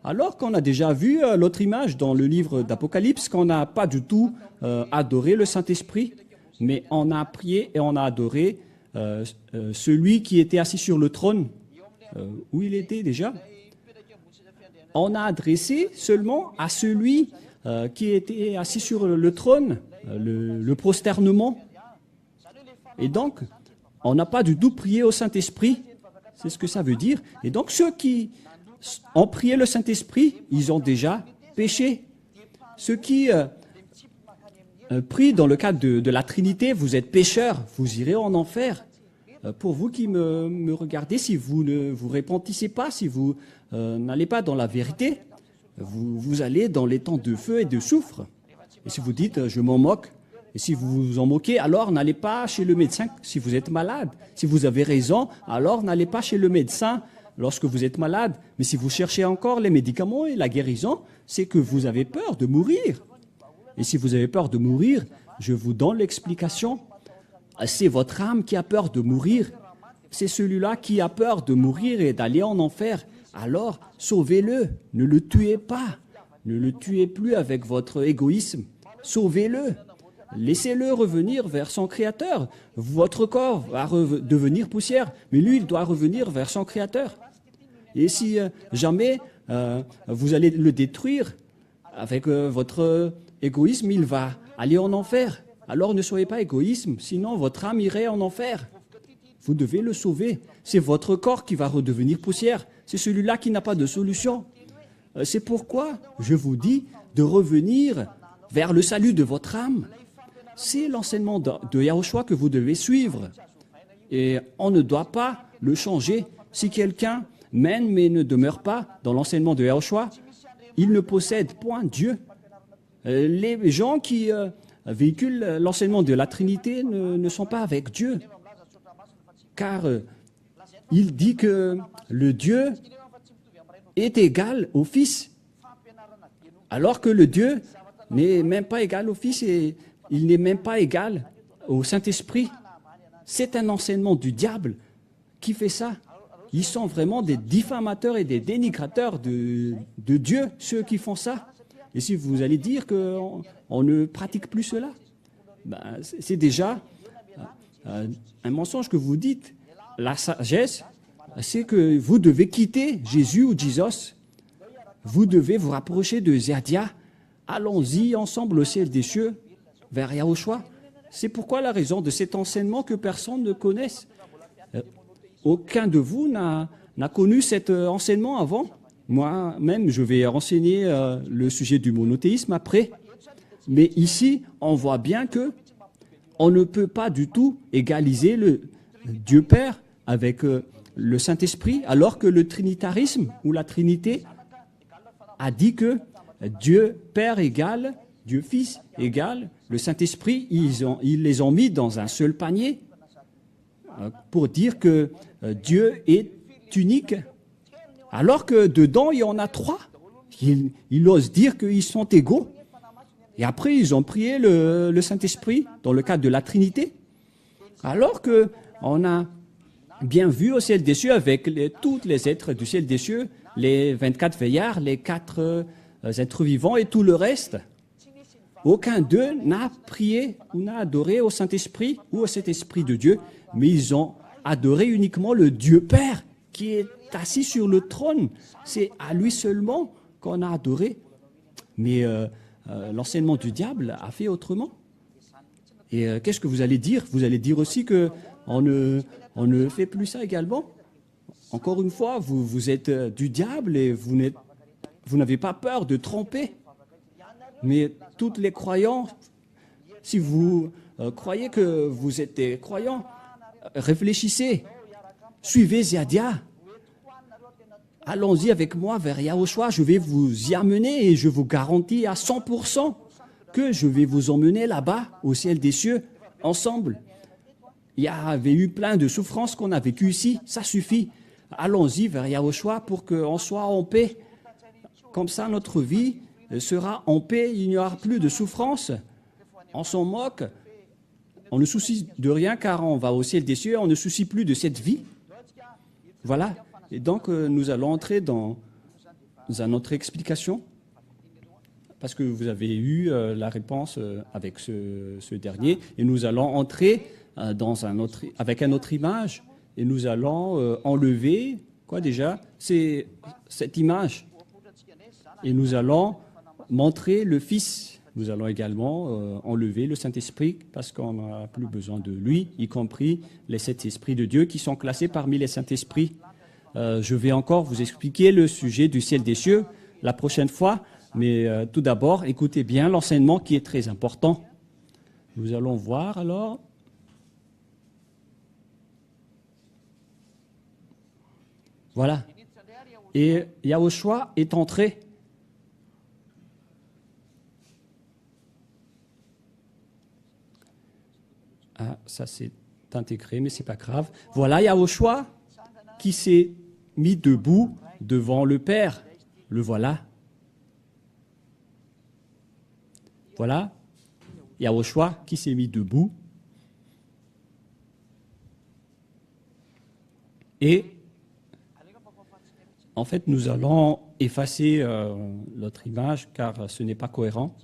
Alors qu'on a déjà vu l'autre image dans le livre d'Apocalypse, qu'on n'a pas du tout adoré le Saint-Esprit, mais on a prié et on a adoré celui qui était assis sur le trône. Où il était déjà? on a adressé seulement à celui qui était assis sur le trône, le prosternement. Et donc, on n'a pas du tout prié au Saint-Esprit. C'est ce que ça veut dire. Et donc, ceux qui ont prié le Saint-Esprit, ils ont déjà péché. Ceux qui prient dans le cadre de la Trinité, vous êtes pécheurs, vous irez en enfer. Pour vous qui me regardez, si vous ne vous repentissez pas, si vous n'allez pas dans la vérité, vous allez dans les temps de feu et de soufre. Et si vous dites « je m'en moque », et si vous vous en moquez, alors n'allez pas chez le médecin si vous êtes malade. Si vous avez raison, alors n'allez pas chez le médecin lorsque vous êtes malade. Mais si vous cherchez encore les médicaments et la guérison, c'est que vous avez peur de mourir. Et si vous avez peur de mourir, je vous donne l'explication. C'est votre âme qui a peur de mourir. C'est celui-là qui a peur de mourir et d'aller en enfer. Alors, sauvez-le. Ne le tuez pas. Ne le tuez plus avec votre égoïsme. Sauvez-le. Laissez-le revenir vers son Créateur. Votre corps va devenir poussière, mais lui, il doit revenir vers son Créateur. Et si jamais vous allez le détruire avec votre égoïsme, il va aller en enfer. Alors ne soyez pas égoïste, sinon votre âme irait en enfer. Vous devez le sauver. C'est votre corps qui va redevenir poussière. C'est celui-là qui n'a pas de solution. C'est pourquoi je vous dis de revenir vers le salut de votre âme. C'est l'enseignement de Yahushua que vous devez suivre. Et on ne doit pas le changer. Si quelqu'un mène mais ne demeure pas dans l'enseignement de Yahushua, il ne possède point Dieu. Les gens qui véhiculent l'enseignement de la Trinité ne sont pas avec Dieu. Car il dit que le Dieu est égal au Fils, alors que le Dieu n'est même pas égal au Fils et il n'est même pas égal au Saint-Esprit. C'est un enseignement du diable qui fait ça. Ils sont vraiment des diffamateurs et des dénigrateurs de Dieu, ceux qui font ça. Et si vous allez dire qu'on ne pratique plus cela, ben, c'est déjà un mensonge que vous dites. La sagesse, c'est que vous devez quitter Jésus ou Jesus. Vous devez vous rapprocher de Zéadia. Allons-y ensemble au ciel des cieux, vers Yahushua. C'est pourquoi la raison de cet enseignement que personne ne connaisse. Aucun de vous n'a connu cet enseignement avant. Moi-même, je vais renseigner le sujet du monothéisme après. Mais ici, on voit bien que on ne peut pas du tout égaliser le Dieu Père avec le Saint-Esprit, alors que le trinitarisme ou la Trinité a dit que Dieu Père égale Dieu Fils égale le Saint-Esprit. Ils les ont mis dans un seul panier pour dire que Dieu est unique, alors que dedans, il y en a trois. Ils osent dire qu'ils sont égaux. Et après, ils ont prié le Saint-Esprit dans le cadre de la Trinité. Alors qu'on a bien vu au ciel des cieux avec tous les êtres du ciel des cieux, les 24 veillards, les 4 êtres vivants et tout le reste. Aucun d'eux n'a prié ou n'a adoré au Saint-Esprit ou au Saint-Esprit de Dieu, mais ils ont adoré uniquement le Dieu Père qui est assis sur le trône. C'est à lui seulement qu'on a adoré. Mais l'enseignement du diable a fait autrement. Et qu'est-ce que vous allez dire? Vous allez dire aussi qu'on ne fait plus ça également. Encore une fois, vous êtes du diable et vous n'avez pas peur de tromper. Mais tous les croyants, si vous croyez que vous êtes des croyants, réfléchissez, suivez Zéadia. Allons-y avec moi vers Yahushua, je vais vous y amener et je vous garantis à 100% que je vais vous emmener là-bas, au ciel des cieux, ensemble. Il y avait eu plein de souffrances qu'on a vécues ici, ça suffit. Allons-y vers Yahushua pour qu'on soit en paix. Comme ça, notre vie sera en paix, il n'y aura plus de souffrance. On s'en moque, on ne soucie de rien car on va au ciel des cieux, on ne soucie plus de cette vie. Voilà. Et donc, nous allons entrer dans notre explication, parce que vous avez eu la réponse avec ce dernier, et nous allons entrer avec une autre image, et nous allons enlever, quoi déjà, c'est cette image. Et nous allons montrer le Fils. Nous allons également enlever le Saint-Esprit parce qu'on n'a plus besoin de lui, y compris les 7 esprits de Dieu qui sont classés parmi les Saint-Esprits. Je vais encore vous expliquer le sujet du ciel des cieux la prochaine fois, mais tout d'abord, écoutez bien l'enseignement qui est très important. Nous allons voir alors. Voilà. Et Yahushua est entré. Ah, ça c'est intégré, mais c'est pas grave. Voilà Yahushua qui s'est mis debout devant le Père. Le voilà. Voilà. Yahushua qui s'est mis debout. Et en fait, nous allons effacer notre image car ce n'est pas cohérent.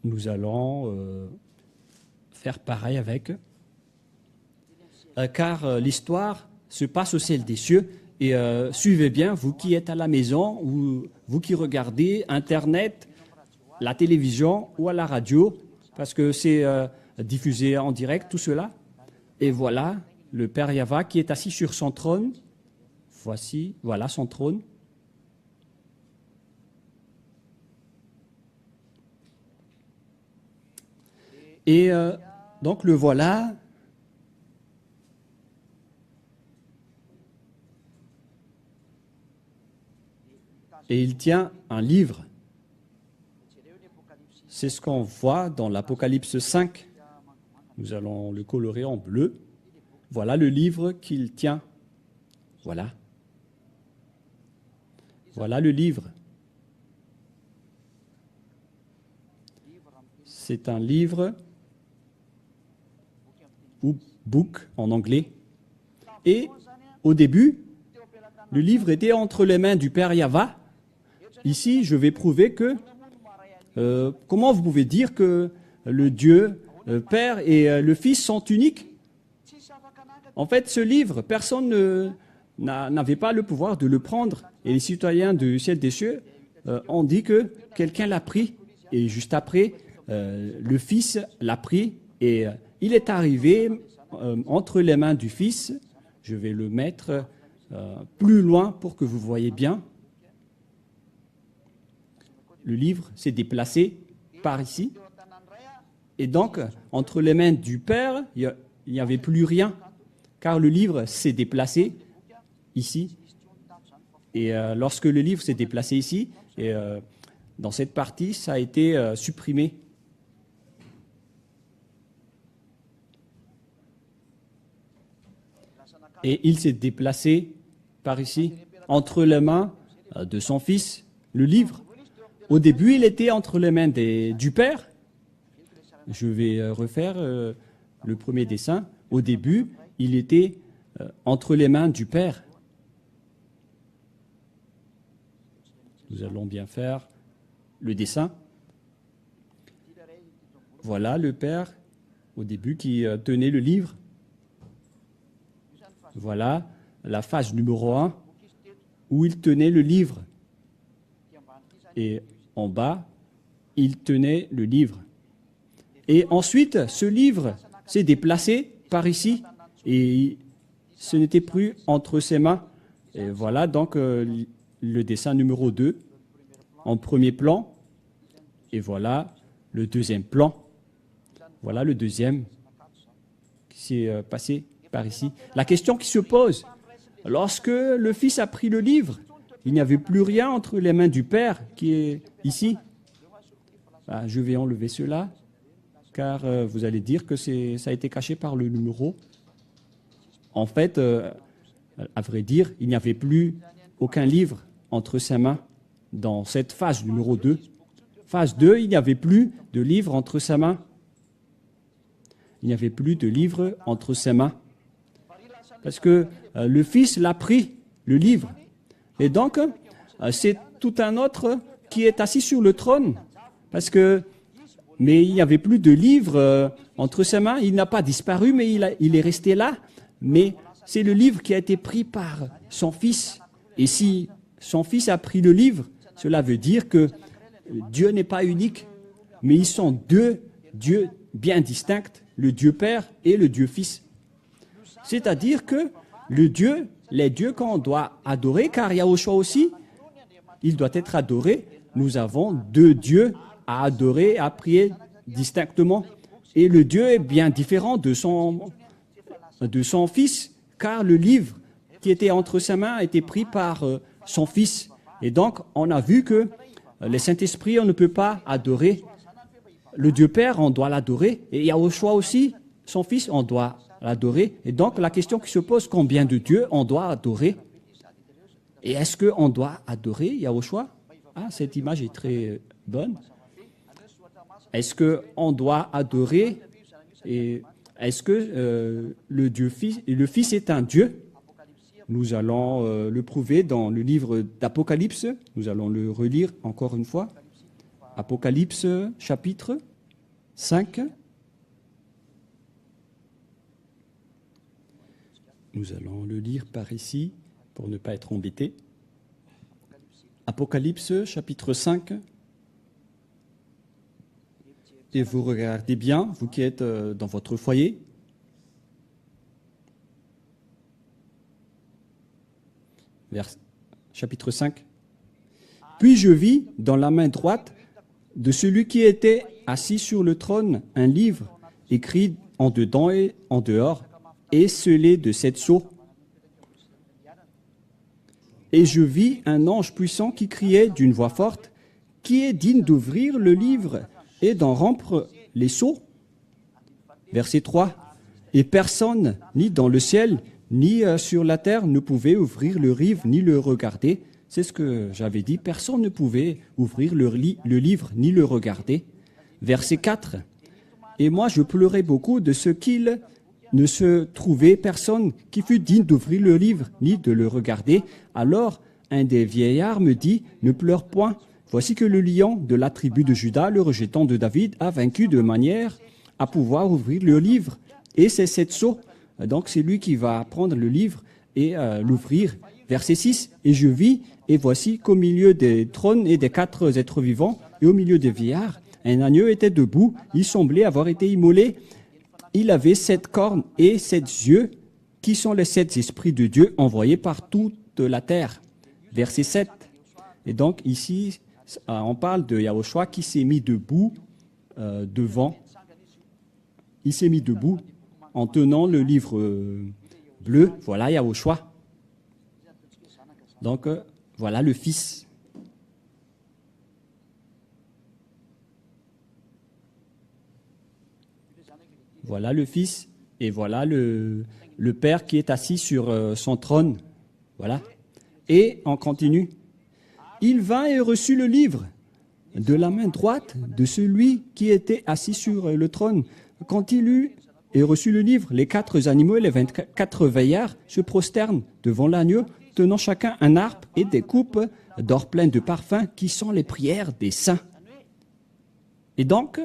Nous allons faire pareil avec. Car l'histoire se passe au ciel des cieux. Et suivez bien, vous qui êtes à la maison ou vous qui regardez Internet, la télévision ou à la radio, parce que c'est diffusé en direct, tout cela. Et voilà le Père Yahva qui est assis sur son trône. Voici, voilà son trône. Et donc le voilà. Et il tient un livre. C'est ce qu'on voit dans l'Apocalypse 5. Nous allons le colorer en bleu. Voilà le livre qu'il tient. Voilà. Voilà le livre. C'est un livre, ou book en anglais. Et au début, le livre était entre les mains du Père Yahva. Ici, je vais prouver que, comment vous pouvez dire que le Dieu, Père et le Fils sont uniques? En fait, ce livre, personne n'avait pas le pouvoir de le prendre. Et les citoyens du ciel des cieux ont dit que quelqu'un l'a pris. Et juste après, le Fils l'a pris. Et il est arrivé entre les mains du Fils. Je vais le mettre plus loin pour que vous voyez bien. Le livre s'est déplacé par ici. Et donc, entre les mains du Père, il n'y avait plus rien. Car le livre s'est déplacé ici. Et lorsque le livre s'est déplacé ici, et, dans cette partie, ça a été supprimé. Et il s'est déplacé par ici, entre les mains de son Fils, le livre. Au début, il était entre les mains du Père. Je vais refaire le premier dessin. Au début, il était entre les mains du Père. Nous allons bien faire le dessin. Voilà le Père, au début, qui tenait le livre. Voilà la phase numéro 1, où il tenait le livre. Et en bas, il tenait le livre. Et ensuite, ce livre s'est déplacé par ici, et ce n'était plus entre ses mains. Et voilà donc le dessin numéro 2 en premier plan. Et voilà le deuxième plan. Voilà le deuxième qui s'est passé par ici. La question qui se pose, lorsque le Fils a pris le livre, il n'y avait plus rien entre les mains du Père qui est ici. Je vais enlever cela, car vous allez dire que ça a été caché par le numéro. En fait, à vrai dire, il n'y avait plus aucun livre entre ses mains dans cette phase numéro 2. Phase 2, il n'y avait plus de livre entre ses mains. Il n'y avait plus de livre entre ses mains. Parce que le Fils l'a pris, le livre. Et donc, c'est tout un autre qui est assis sur le trône. Mais il n'y avait plus de livre entre ses mains. Il n'a pas disparu, mais il est resté là. Mais c'est le livre qui a été pris par son Fils. Et si son Fils a pris le livre, Cela veut dire que Dieu n'est pas unique, mais ils sont deux dieux bien distincts, le Dieu Père et le Dieu Fils. C'est-à-dire que les dieux qu'on doit adorer, car Yahushua aussi, il doit être adoré. Nous avons deux dieux à adorer, à prier distinctement. Et le Dieu est bien différent de son fils, car le livre qui était entre ses mains a été pris par son fils. Et donc, on a vu que le Saint-Esprit, on ne peut pas adorer. Le Dieu Père, on doit l'adorer. Et Yahushua aussi, son fils, on doit l'adorer. Et donc, la question qui se pose, combien de dieux on doit adorer? Et est-ce qu'on doit adorer Yahushua? Ah, cette image est très bonne. Est-ce qu'on doit adorer et est-ce que le Fils est un Dieu? Nous allons le prouver dans le livre d'Apocalypse. Nous allons le relire encore une fois. Apocalypse chapitre 5. Nous allons le lire par ici pour ne pas être embêtés. Apocalypse chapitre 5. Et vous regardez bien, vous qui êtes dans votre foyer. Chapitre 5. Puis je vis dans la main droite de celui qui était assis sur le trône un livre écrit en dedans et en dehors et scellé de 7 sceaux. Et je vis un ange puissant qui criait d'une voix forte, qui est digne d'ouvrir le livre et d'en rompre les sceaux. Verset 3. Et personne, ni dans le ciel, ni sur la terre, ne pouvait ouvrir le livre, ni le regarder. C'est ce que j'avais dit. Personne ne pouvait ouvrir le livre, ni le regarder. Verset 4. Et moi, je pleurais beaucoup de ce qu'il ne se trouvait personne qui fût digne d'ouvrir le livre, ni de le regarder. Alors, un des vieillards me dit, ne pleure point. Voici que le lion de la tribu de Juda, le rejetant de David, a vaincu de manière à pouvoir ouvrir le livre. Et c'est 7 sceaux. Donc, c'est lui qui va prendre le livre et l'ouvrir. Verset 6. Et je vis, et voici qu'au milieu des trônes et des 4 êtres vivants, et au milieu des vieillards, un agneau était debout. Il semblait avoir été immolé. Il avait 7 cornes et 7 yeux, qui sont les 7 esprits de Dieu envoyés par toute la terre. Verset 7. Et donc, ici, on parle de Yahushua qui s'est mis debout devant. Il s'est mis debout en tenant le livre bleu. Voilà Yahushua. Donc, voilà le Fils. Voilà le Fils et voilà le Père qui est assis sur son trône. Voilà. Et on continue. Il vint et reçut le livre de la main droite de celui qui était assis sur le trône. Quand il eut et reçut le livre, les 4 animaux et les 24 veillards se prosternent devant l'agneau, tenant chacun un harpe et des coupes d'or pleines de parfums qui sont les prières des saints. Et donc,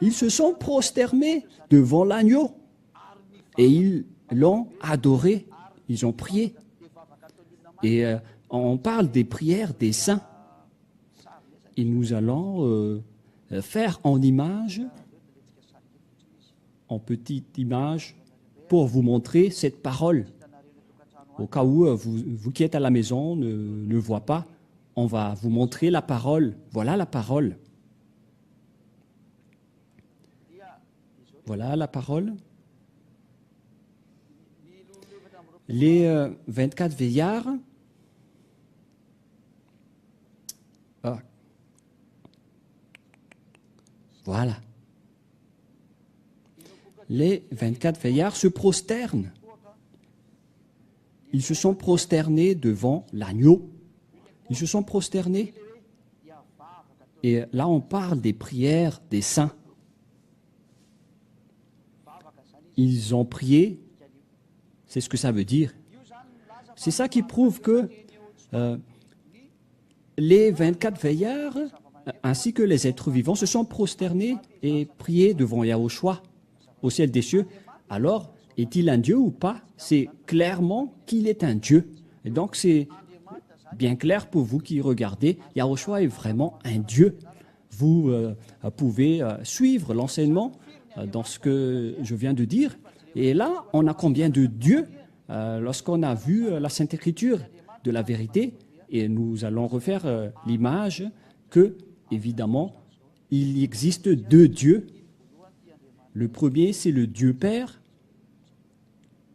ils se sont prosternés devant l'agneau et ils l'ont adoré, ils ont prié. Et on parle des prières des saints. Et nous allons faire en image, en petite image, pour vous montrer cette parole. Au cas où vous qui êtes à la maison ne voyez pas, on va vous montrer la parole. Voilà la parole. Voilà la parole. Les 24 veillards. Ah. Voilà. Les 24 veillards se prosternent. Ils se sont prosternés devant l'agneau. Ils se sont prosternés. Et là, on parle des prières des saints. Ils ont prié. C'est ce que ça veut dire. C'est ça qui prouve que les 24 veillards, ainsi que les êtres vivants, se sont prosternés et priés devant Yahushua au ciel des cieux. Alors, est-il un Dieu ou pas? C'est clairement qu'il est un Dieu. Et donc, c'est bien clair pour vous qui regardez. Yahushua est vraiment un Dieu. Vous pouvez suivre l'enseignement dans ce que je viens de dire. Et là, on a combien de dieux lorsqu'on a vu la Sainte Écriture de la vérité. Et nous allons refaire l'image que, évidemment, il existe deux dieux. Le premier, c'est le Dieu Père,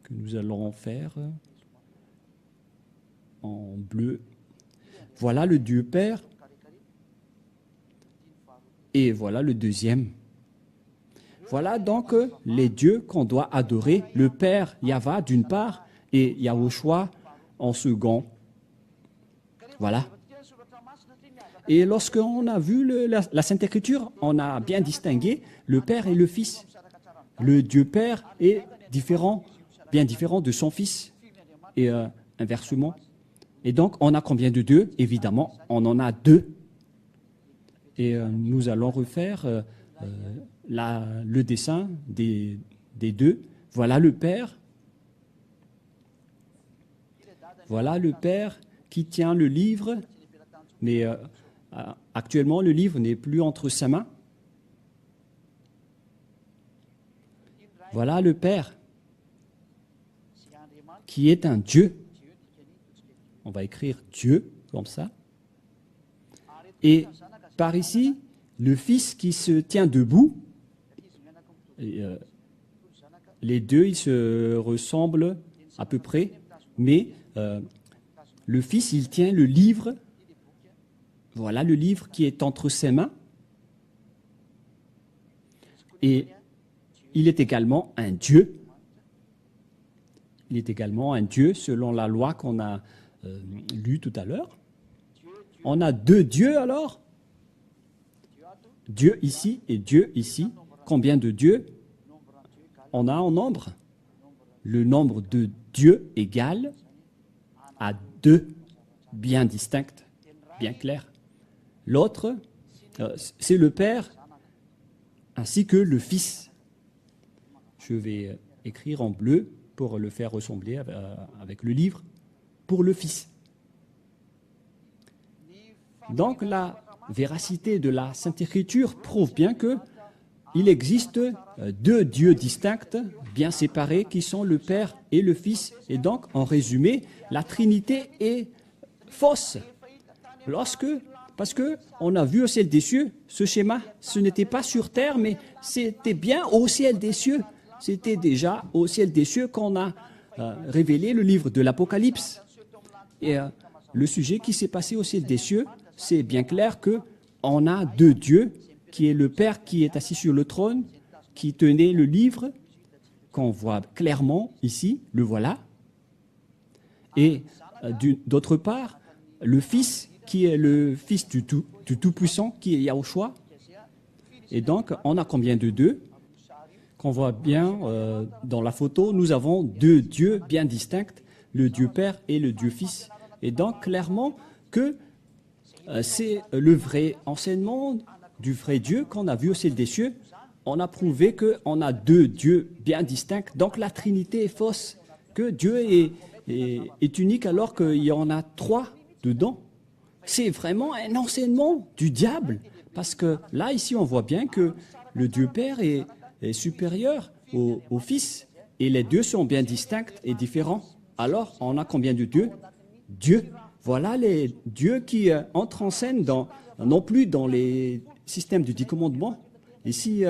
que nous allons faire en bleu. Voilà le Dieu Père. Et voilà le deuxième. Voilà donc les dieux qu'on doit adorer. Le Père Yahva d'une part et Yahushua en second. Voilà. Et lorsqu'on a vu la Sainte Écriture, on a bien distingué le Père et le Fils. Le Dieu Père est différent, bien différent de son Fils, et inversement. Et donc, on a combien de dieux? Évidemment, on en a deux. Et nous allons refaire le dessin des deux. Voilà le Père. Voilà le Père qui tient le livre, mais actuellement, le livre n'est plus entre ses mains. Voilà le Père, qui est un Dieu. On va écrire Dieu, comme ça. Et par ici, le Fils qui se tient debout. Et, les deux, ils se ressemblent à peu près, mais le Fils, il tient le livre. Voilà le livre qui est entre ses mains. Et il est également un Dieu. Il est également un Dieu selon la loi qu'on a lue tout à l'heure. On a deux dieux alors. Dieu ici et Dieu ici. Combien de dieux on a en nombre? Le nombre de dieux égal à deux, bien distincts, bien clairs. L'autre, c'est le Père ainsi que le Fils. Je vais écrire en bleu pour le faire ressembler avec le livre, pour le Fils. Donc la véracité de la Sainte Écriture prouve bien qu'il existe deux dieux distincts, bien séparés, qui sont le Père et le Fils. Et donc, en résumé, la Trinité est fausse. Parce qu'on a vu au ciel des cieux, ce schéma, ce n'était pas sur terre, mais c'était bien au ciel des cieux. C'était déjà au ciel des cieux qu'on a révélé le livre de l'Apocalypse. Et le sujet qui s'est passé au ciel des cieux, c'est bien clair qu'on a deux dieux, qui est le Père qui est assis sur le trône, qui tenait le livre, qu'on voit clairement ici, le voilà. Et d'autre part, le Fils, qui est le Fils du Tout-Puissant, qui est Yahushua. Et donc, on a combien de deux? Qu'on voit bien dans la photo, nous avons deux dieux bien distincts, le Dieu Père et le Dieu Fils. Et donc, clairement, que c'est le vrai enseignement du vrai Dieu qu'on a vu au ciel des cieux. On a prouvé qu'on a deux dieux bien distincts. Donc, la Trinité est fausse, que Dieu est unique alors qu'il y en a trois dedans. C'est vraiment un enseignement du diable. Parce que là, ici, on voit bien que le Dieu Père est supérieur au Fils. Et les deux sont bien distincts et différents. Alors, on a combien de dieux? Dieu. Voilà les dieux qui entrent en scène non plus dans les systèmes du 10 commandements. Ici,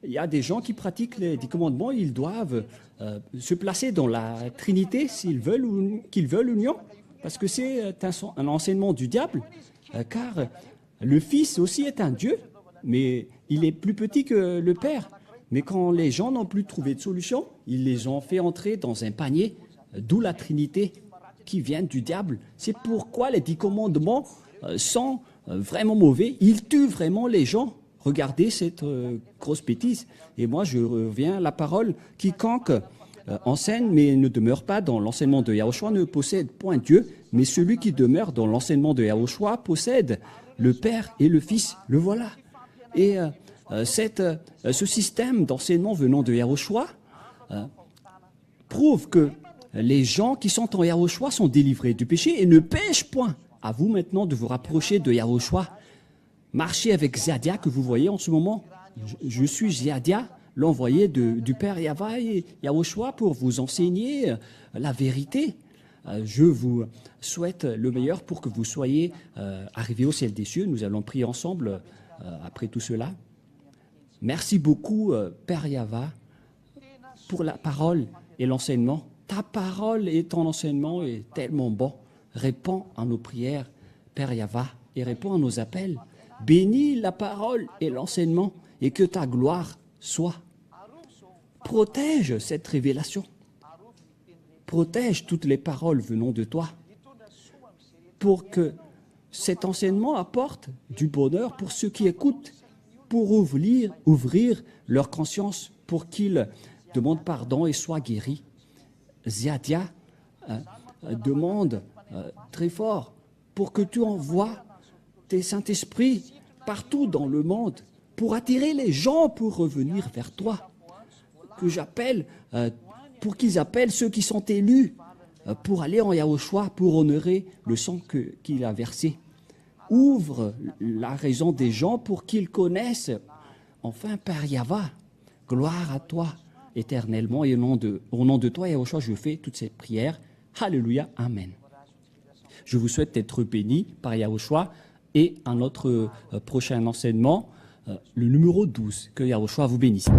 il y a des gens qui pratiquent les 10 commandements, ils doivent se placer dans la Trinité s'ils veulent ou non. Parce que c'est un enseignement du diable, car le Fils aussi est un Dieu, mais il est plus petit que le Père. Mais quand les gens n'ont plus trouvé de solution, ils les ont fait entrer dans un panier, d'où la Trinité qui vient du diable. C'est pourquoi les 10 commandements sont vraiment mauvais. Ils tuent vraiment les gens. Regardez cette grosse bêtise. Et moi, je reviens à la parole. Quiconque enseigne mais ne demeure pas dans l'enseignement de Yahushua ne possède point Dieu, mais celui qui demeure dans l'enseignement de Yahushua possède le Père et le Fils. Le voilà. Et ce système d'enseignement venant de Yahushua prouve que les gens qui sont en Yahushua sont délivrés du péché et ne pêchent point. À vous maintenant de vous rapprocher de Yahushua. Marchez avec Ziadia que vous voyez en ce moment. Je suis Ziadia, l'envoyé du Père Yahva et Yahushua pour vous enseigner la vérité. Je vous souhaite le meilleur pour que vous soyez arrivés au ciel des cieux. Nous allons prier ensemble après tout cela. Merci beaucoup, Père Yahva, pour la parole et l'enseignement. Ta parole et ton enseignement est tellement bon. Réponds à nos prières, Père Yahva, et réponds à nos appels. Bénis la parole et l'enseignement et que ta gloire soit. Protège cette révélation. Protège toutes les paroles venant de toi pour que cet enseignement apporte du bonheur pour ceux qui écoutent, pour ouvrir leur conscience, pour qu'ils demandent pardon et soient guéris. Ziadia demande très fort pour que tu envoies tes Saint-Esprits partout dans le monde pour attirer les gens pour revenir vers toi. Que j'appelle, pour qu'ils appellent ceux qui sont élus pour aller en Yahushua, pour honorer le sang qu'il a versé. Ouvre la raison des gens pour qu'ils connaissent. Enfin, Père Yahva, gloire à toi éternellement et au nom de toi, Yahushua, je fais toutes ces prières. Alléluia, Amen. Je vous souhaite d'être bénis par Yahushua et à notre prochain enseignement, le numéro 12. Que Yahushua vous bénisse.